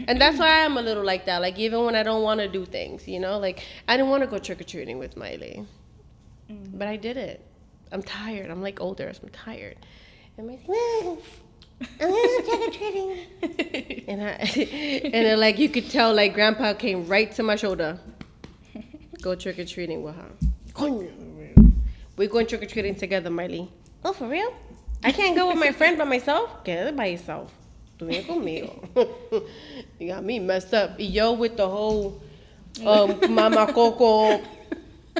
And that's why I'm a little like that. Like, even when I don't want to do things, you know? Like, I didn't want to go trick-or-treating with Miley. But I did it. I'm tired. I'm, like, older, so I'm tired. And Miley's like, no, I'm going to go trick-or-treating. And then, like, you could tell, like, Grandpa came right to my shoulder. Go trick-or-treating with her. Coño. We're going trick-or-treating together, Miley. Oh, for real? I can't go with my friend by myself? Quédate by yourself. Tú vienes conmigo. You got me messed up. Y yo with the whole Mama Coco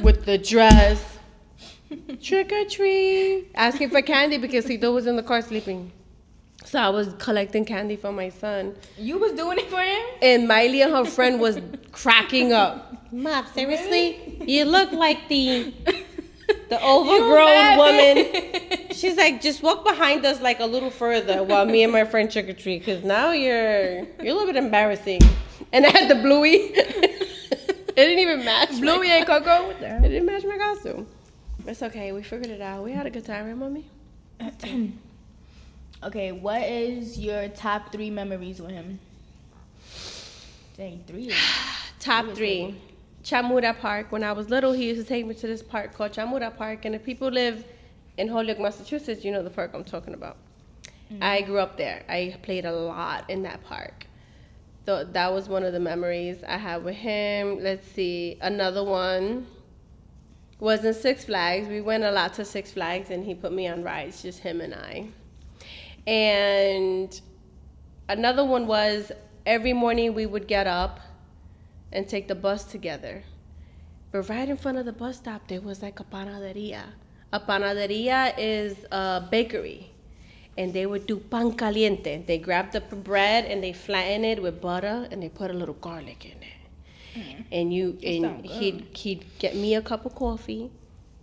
with the dress. Trick-or-treat. Asking for candy because Tito was in the car sleeping. So I was collecting candy for my son. You was doing it for him? And Miley and her friend was cracking up. Mom, seriously? You look like the overgrown woman. She's like, just walk behind us like a little further while me and my friend trick or treat, because now you're a little bit embarrassing. And I had the bluey. It didn't even match. Bluey and Coco? What the It hell? didn't match my costume. It's okay. We figured it out. We had a good time, right, mommy? Okay, what is your top 3 memories with him? Dang, 3. Top 3. Chamura Park. When I was little, he used to take me to this park called Chamura Park. And if people live in Holyoke, Massachusetts, you know the park I'm talking about. I grew up there. I played a lot in that park. So that was one of the memories I had with him. Let's see. Another one was in Six Flags. We went a lot to Six Flags, and he put me on rides, just him and I. And another one was every morning we would get up and take the bus together. But right in front of the bus stop, there was like a panaderia. A panaderia is a bakery. And they would do pan caliente. They grab the bread and they flatten it with butter and they put a little garlic in it. And he'd get me a cup of coffee,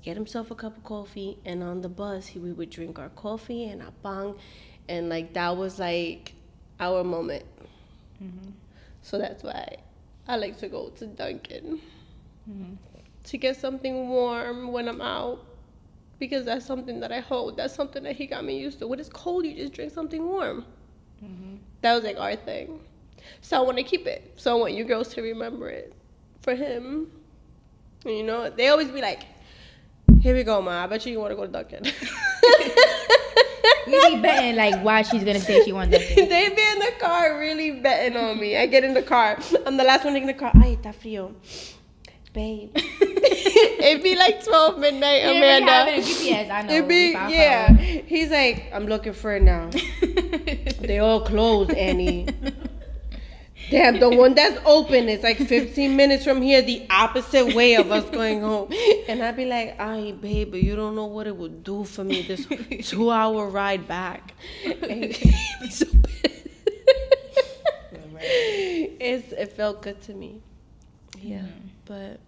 get himself a cup of coffee, and on the bus we would drink our coffee and our pan, and like that was like our moment. So that's why I like to go to Dunkin' to get something warm when I'm out. Because that's something that I hold. That's something that he got me used to. When it's cold, you just drink something warm. That was like our thing. So I want to keep it. So I want you girls to remember it for him. And you know, they always be like, here we go, Ma. I bet you want to go to Dunkin'. We be betting like why she's gonna say she wants Dunkin'. They be in the car really betting on me. I get in the car. I'm the last one in the car. Ay, está frío. Babe. It'd be like 12 midnight, You Amanda. having a GPS, I know. It'd be, yeah. He's like, I'm looking for it now. They all closed, Annie. Damn, the one that's open is like 15 minutes from here, the opposite way of us going home. And I'd be like, ay, babe, you don't know what it would do for me, this 2-hour ride back. And he'd be so pissed. It felt good to me. Yeah, but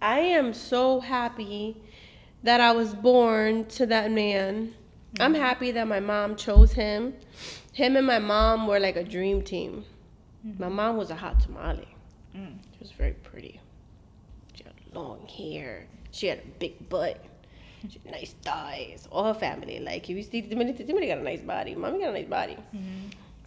I am so happy that I was born to that man. I'm happy that my mom chose him. Him and my mom were like a dream team. My mom was a hot tamale. She was very pretty. She had long hair. She had a big butt. She had nice thighs. All her family. Like, if you see, Timothy got a nice body. Mommy got a nice body.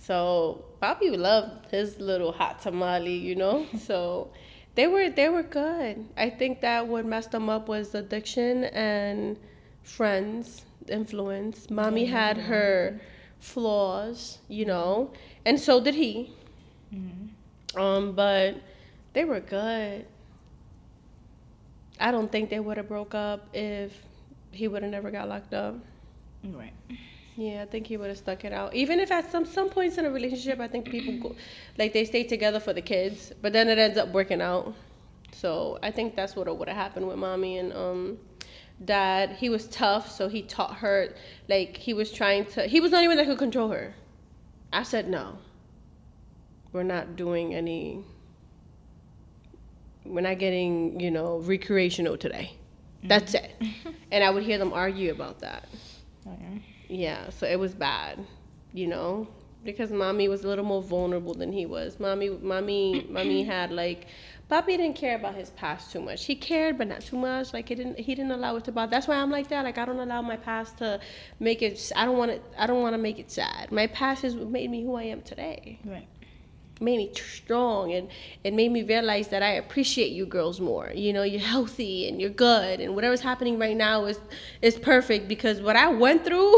So Bobby loved his little hot tamale, you know. So they were good. I think that what messed them up was addiction and friends influence. Mommy had her flaws, you know, and so did he. But they were good. I don't think they would have broke up if he would have never got locked up. Right. Yeah, I think he would have stuck it out. Even if at some points in a relationship, I think people go, like, they stay together for the kids, but then it ends up working out. So I think that's what would have happened with Mommy and Dad. He was tough, so he taught her, like, he was the only one that could control her. I said, no, we're not getting, you know, recreational today. That's it. And I would hear them argue about that. Oh, yeah. Yeah, so it was bad, you know, because Mommy was a little more vulnerable than he was. Mommy had, like, Papi didn't care about his past too much. He cared, but not too much. Like, he didn't allow it to bother. That's why I'm like that. Like, I don't allow my past to make it. I don't want to make it sad. My past is what made me who I am today. Right. Made me strong, and it made me realize that I appreciate you girls more. You know, you're healthy and you're good, and whatever's happening right now is perfect, because what I went through,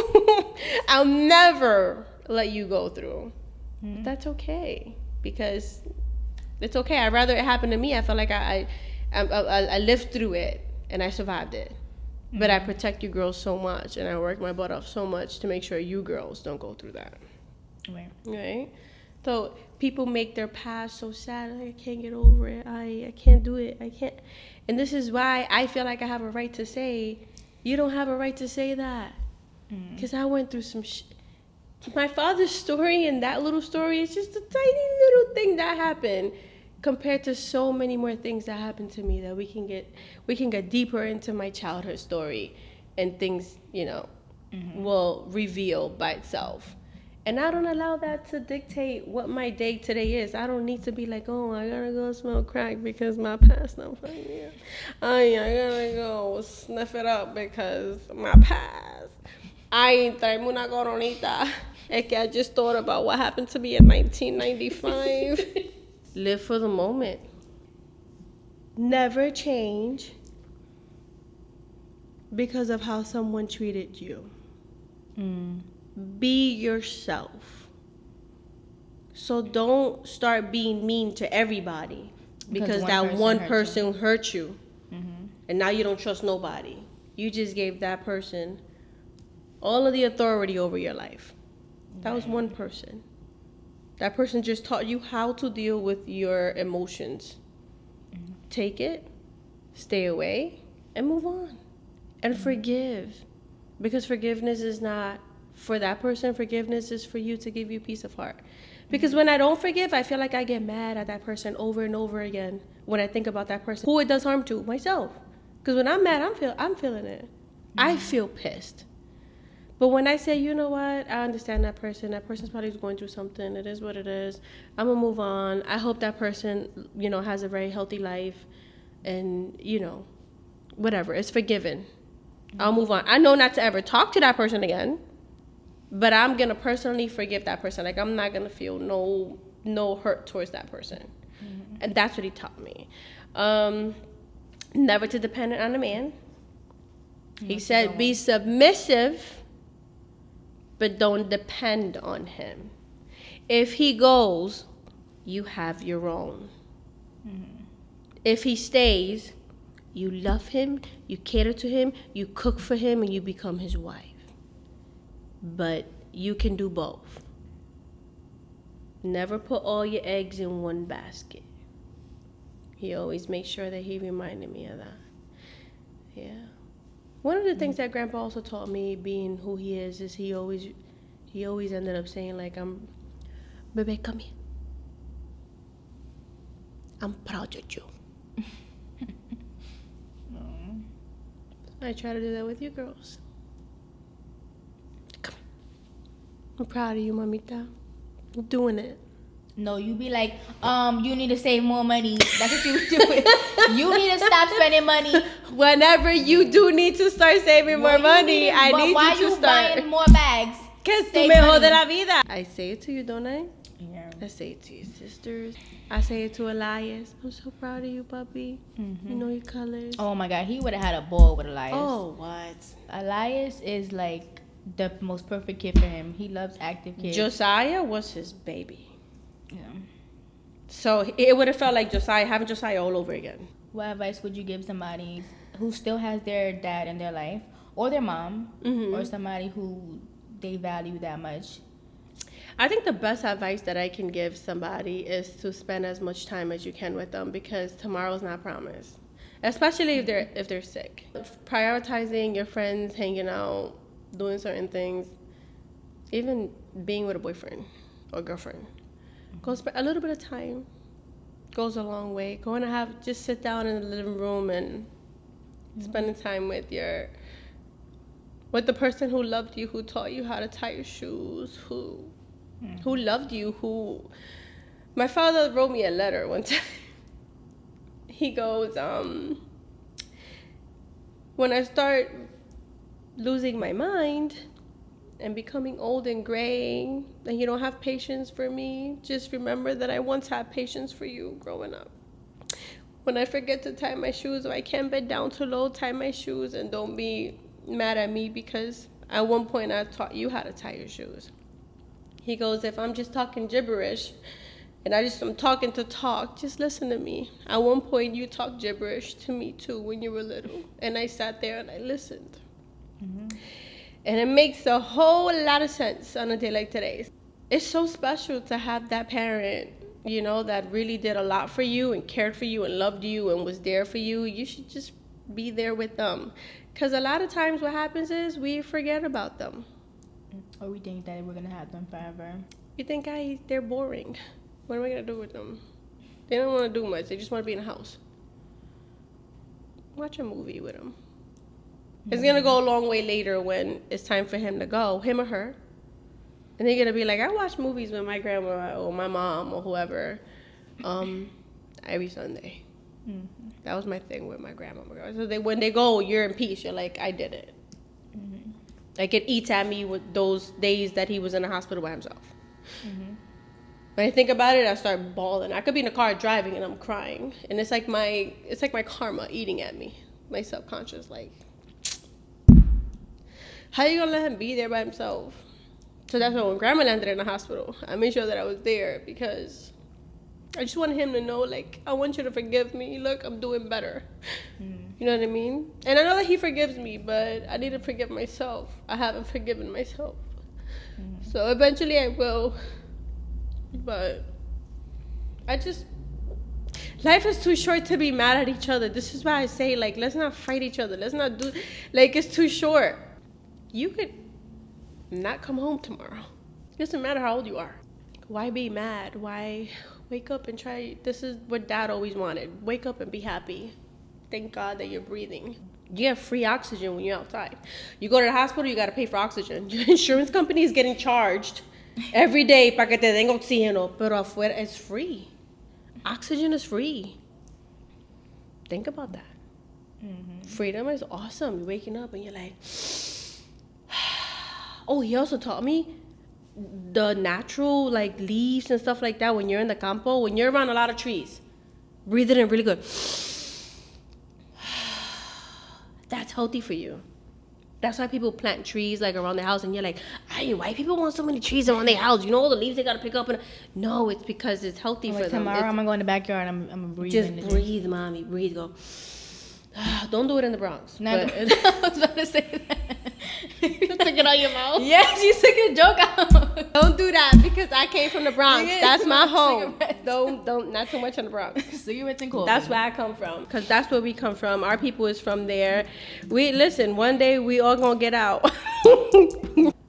I'll never let you go through. But that's okay, because it's okay. I'd rather it happen to me. I felt like I lived through it and I survived it. But I protect you girls so much, and I work my butt off so much to make sure you girls don't go through that. Right? So people make their past so sad. Like, I can't get over it. I can't do it. I can't. And this is why I feel like I have a right to say, you don't have a right to say that. Because I went through some shit. My father's story and that little story is just a tiny little thing that happened compared to so many more things that happened to me that we can get deeper into my childhood story, and things, you know, will reveal by itself. And I don't allow that to dictate what my day today is. I don't need to be like, oh, I gotta go smoke crack because my past don't fuck me up. I gotta go sniff it up because my past. Traeme una coronita. Es que I just thought about what happened to me in 1995. Live for the moment. Never change because of how someone treated you. Be yourself. So don't start being mean to everybody. because that one person hurt you. And now you don't trust nobody. You just gave that person all of the authority over your life. That was one person. That person just taught you how to deal with your emotions. Take it, stay away, and move on. And forgive. Because forgiveness is not for that person. Forgiveness is for you to give you peace of heart. Because when I don't forgive, I feel like I get mad at that person over and over again when I think about that person who it does harm to, myself. Because when I'm mad, I'm feeling it. I feel pissed. But when I say, you know what, I understand that person. That person's probably going through something. It is what it is. I'm going to move on. I hope that person, has a very healthy life. And, whatever. It's forgiven. I'll move on. I know not to ever talk to that person again. But I'm going to personally forgive that person. Like, I'm not going to feel no hurt towards that person. And that's what he taught me. Never to depend on a man. He said, be submissive, but don't depend on him. If he goes, you have your own. If he stays, you love him, you cater to him, you cook for him, and you become his wife. But you can do both. Never put all your eggs in one basket. He always makes sure that he reminded me of that. Yeah. One of the things that Grandpa also taught me, being who he is he always ended up saying, like, Bebe, come here. I'm proud of you. I try to do that with you girls. Come here. I'm proud of you, mamita. I'm doing it. No, you be like, you need to save more money. That's what you do. You need to stop spending money. Whenever you do need to start saving more money, I need why you to start. Buying more bags? Que tu Save mejor money. de la vida. I say it to you, don't I? Yeah. I say it to your sisters. I say it to Elias. I'm so proud of you, puppy. You know your colors. Oh my God, he would have had a ball with Elias. Oh, what? Elias is like the most perfect kid for him. He loves active kids. Josiah was his baby. Yeah. So it would have felt like having Josiah all over again. What advice would you give somebody who still has their dad in their life, or their mom, or somebody who they value that much? I think the best advice that I can give somebody is to spend as much time as you can with them, because tomorrow's not promised. Especially if they're sick. Prioritizing your friends, hanging out, doing certain things, even being with a boyfriend or girlfriend. Go spend a little bit of time. Goes a long way. Going to just sit down in the living room and spending time with the person who loved you, who taught you how to tie your shoes, who loved you, my father wrote me a letter one time. He goes, when I start losing my mind and becoming old and gray, and you don't have patience for me, just remember that I once had patience for you growing up. When I forget to tie my shoes, or I can't bend down too low, tie my shoes, and don't be mad at me, because at one point I taught you how to tie your shoes. He goes, if I'm just talking gibberish and I'm talking to talk, just listen to me. At one point you talked gibberish to me too when you were little, and I sat there and I listened. And it makes a whole lot of sense on a day like today. It's so special to have that parent, that really did a lot for you and cared for you and loved you and was there for you. You should just be there with them. Because a lot of times what happens is we forget about them. Or we think that we're going to have them forever. You think, they're boring. What am I going to do with them? They don't want to do much. They just want to be in the house. Watch a movie with them. It's going to go a long way later when it's time for him to go, him or her. And they're going to be like, I watch movies with my grandma or my mom or whoever every Sunday. That was my thing with my grandma. So when they go, you're in peace. You're like, I did it. Like, it eats at me with those days that he was in the hospital by himself. When I think about it, I start bawling. I could be in the car driving and I'm crying. And it's like my karma eating at me. My subconscious, like, how you gonna let him be there by himself? So that's why when grandma landed in the hospital, I made sure that I was there, because I just want him to know, like, I want you to forgive me. Look, I'm doing better. You know what I mean? And I know that he forgives me, but I need to forgive myself. I haven't forgiven myself. So eventually I will. But I just... Life is too short to be mad at each other. This is why I say, like, let's not fight each other. Let's not do... Like, it's too short. You could not come home tomorrow. It doesn't matter how old you are. Why be mad? Why wake up and try? This is what Dad always wanted. Wake up and be happy. Thank God that you're breathing. You have free oxygen when you're outside. You go to the hospital, you got to pay for oxygen. Your insurance company is getting charged every day para que te den oxígeno. Pero afuera it's free. Oxygen is free. Think about that. Freedom is awesome. You're waking up and you're like... Oh, he also taught me the natural, like, leaves and stuff like that when you're in the campo, when you're around a lot of trees. Breathe it in really good. That's healthy for you. That's why people plant trees, like, around their house, and you're like, hey, why people want so many trees around their house? You know all the leaves they got to pick up? And no, it's because it's healthy for them. Tomorrow I'm going to go in the backyard and I'm going to breathe. Just breathe, mommy. Breathe. Go. Don't do it in the Bronx. No, but- I was about to say that. You took it out your mouth. Yes, you took a joke out. Don't do that because I came from the Bronx. Yeah, That's my home. cigarettes. Don't, not too much in the Bronx. Cigarettes and coffee. That's where I come from, because that's where we come from. Our people is from there. Listen, one day we all gonna get out.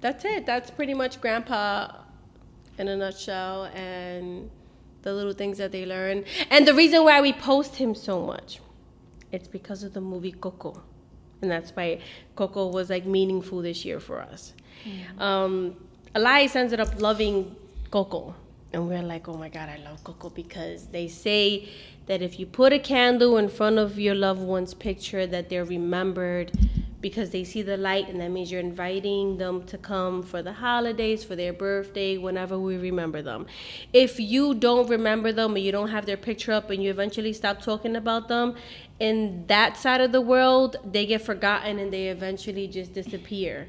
That's it. That's pretty much Grandpa in a nutshell, and the little things that they learn. And the reason why we post him so much, it's because of the movie Coco. And that's why Coco was, like, meaningful this year for us. Elias ended up loving Coco. And we're like, oh my God, I love Coco, because they say that if you put a candle in front of your loved one's picture, that they're remembered because they see the light, and that means you're inviting them to come for the holidays, for their birthday, whenever we remember them. If you don't remember them, or you don't have their picture up, and you eventually stop talking about them, in that side of the world, they get forgotten and they eventually just disappear.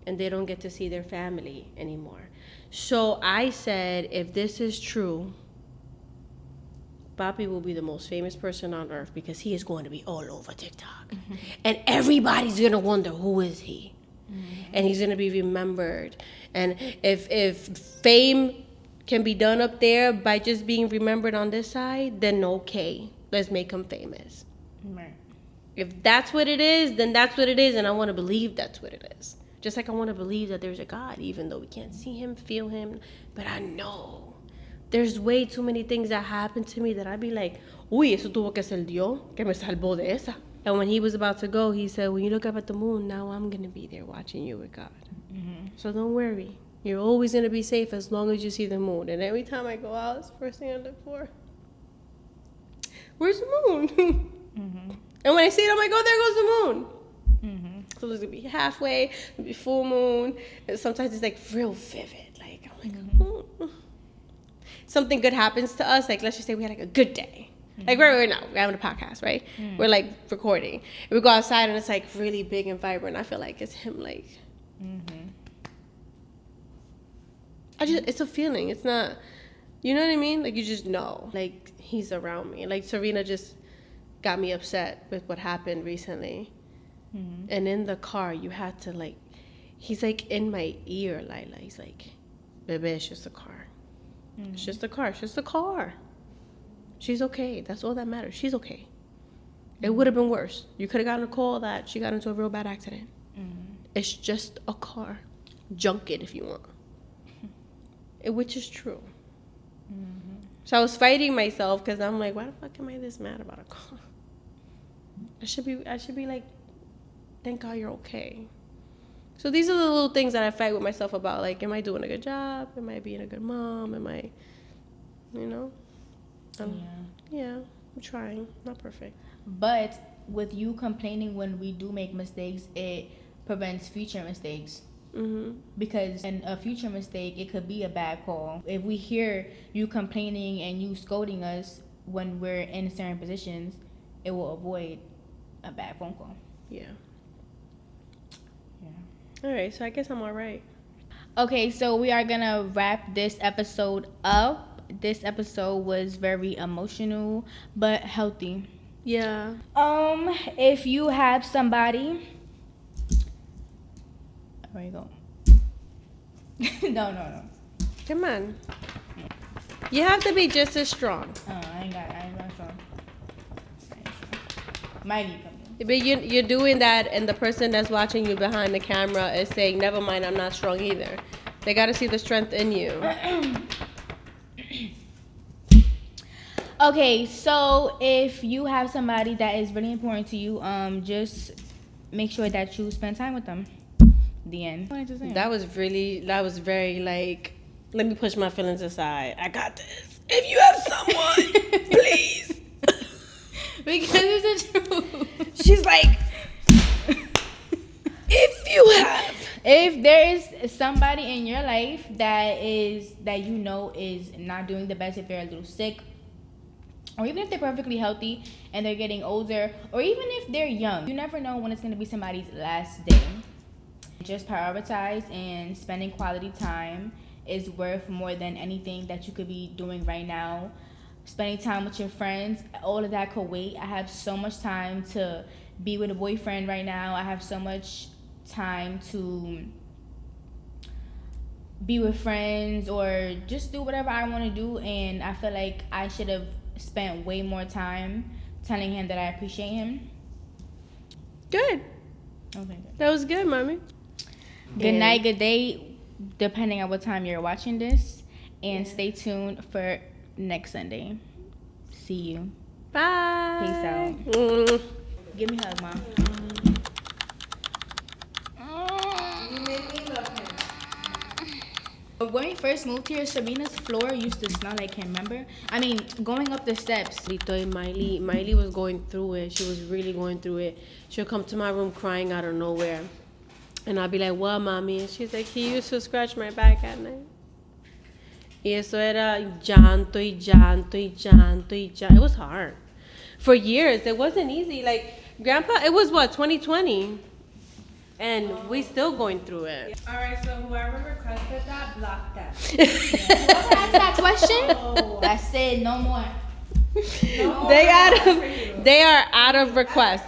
And they don't get to see their family anymore. So I said, if this is true, Papi will be the most famous person on earth, because he is going to be all over TikTok. And everybody's going to wonder, who is he? And he's going to be remembered. And if fame can be done up there by just being remembered on this side, then okay, let's make him famous. Right. If that's what it is, then that's what it is. And I want to believe that's what it is. Just like I want to believe that there's a God, even though we can't see him, feel him. But I know there's way too many things that happen to me that I'd be like, uy, eso tuvo que ser Dios que me salvó de esa. And when he was about to go, he said, when you look up at the moon, now I'm going to be there watching you with God. So don't worry. You're always going to be safe as long as you see the moon. And every time I go out, it's the first thing I look for. Where's the moon? And when I see it, I'm like, oh, there goes the moon. So there's going to be halfway, it'll be full moon. And sometimes it's like real vivid. Like, I'm like, something good happens to us. Like, let's just say we had like a good day. Like right now, we're having a podcast, right? We're like recording. And we go outside and it's like really big and vibrant. I feel like it's him, like. It's a feeling. It's not, you know what I mean? Like, you just know, like, he's around me. Like, Serena just got me upset with what happened recently. And in the car, you had to, like, he's like in my ear, Lila. He's like, baby, it's just a car. It's just a car. It's just a car. She's okay. That's all that matters. She's okay. It would have been worse. You could have gotten a call that she got into a real bad accident. It's just a car. Junk it if you want. Which is true. So I was fighting myself because I'm like, why the fuck am I this mad about a car? I should be like, thank God you're okay. So these are the little things that I fight with myself about. Like, am I doing a good job? Am I being a good mom? Am I, you know? Yeah, I'm trying. Not perfect. But with you complaining when we do make mistakes, it prevents future mistakes. Because in a future mistake, it could be a bad call. If we hear you complaining and you scolding us when we're in certain positions, it will avoid a bad phone call. Yeah. All right, so I guess I'm all right. Okay, so we are gonna wrap this episode up. this episode was very emotional but healthy. Yeah. If you have somebody, where you go? No. Come on. You have to be just as strong. I ain't strong. Mighty come in. But you're doing that, and the person that's watching you behind the camera is saying, "Never mind, I'm not strong either." They got to see the strength in you. Okay, so if you have somebody that is really important to you, just make sure that you spend time with them. The end. That was very like, let me push my feelings aside. I got this. If you have someone, please. Because it's the truth. She's like, if there is somebody in your life that is not doing the best, if they're a little sick, or even if they're perfectly healthy and they're getting older, or even if they're young, you never know when it's going to be somebody's last day. Just prioritize, and spending quality time is worth more than anything that you could be doing right now. Spending time with your friends, all of that could wait. I have so much time to be with a boyfriend right now. I have so much time to be with friends or just do whatever I want to do, and I feel like I should have spent way more time telling him that I appreciate him. good. Okay, good. That was good, mommy. Good night, good day, depending on what time you're watching this, and stay tuned for next Sunday. See you. Bye. Peace out. Give me a hug, Mom. When we first moved here, Sabrina's floor used to smell like him, remember? I mean, going up the steps. Lito and Miley was going through it. She was really going through it. She'll come to my room crying out of nowhere. And I'll be like, "What, mommy?" And she's like, "He used to scratch my back at night." Y eso era llanto y llanto y llanto y llanto. It was hard. For years, it wasn't easy. Like, Grandpa, it was what, 2020? And we still going through it. All right, so whoever requested that, block that. Whoever asked that question, I said no more. They are out of request.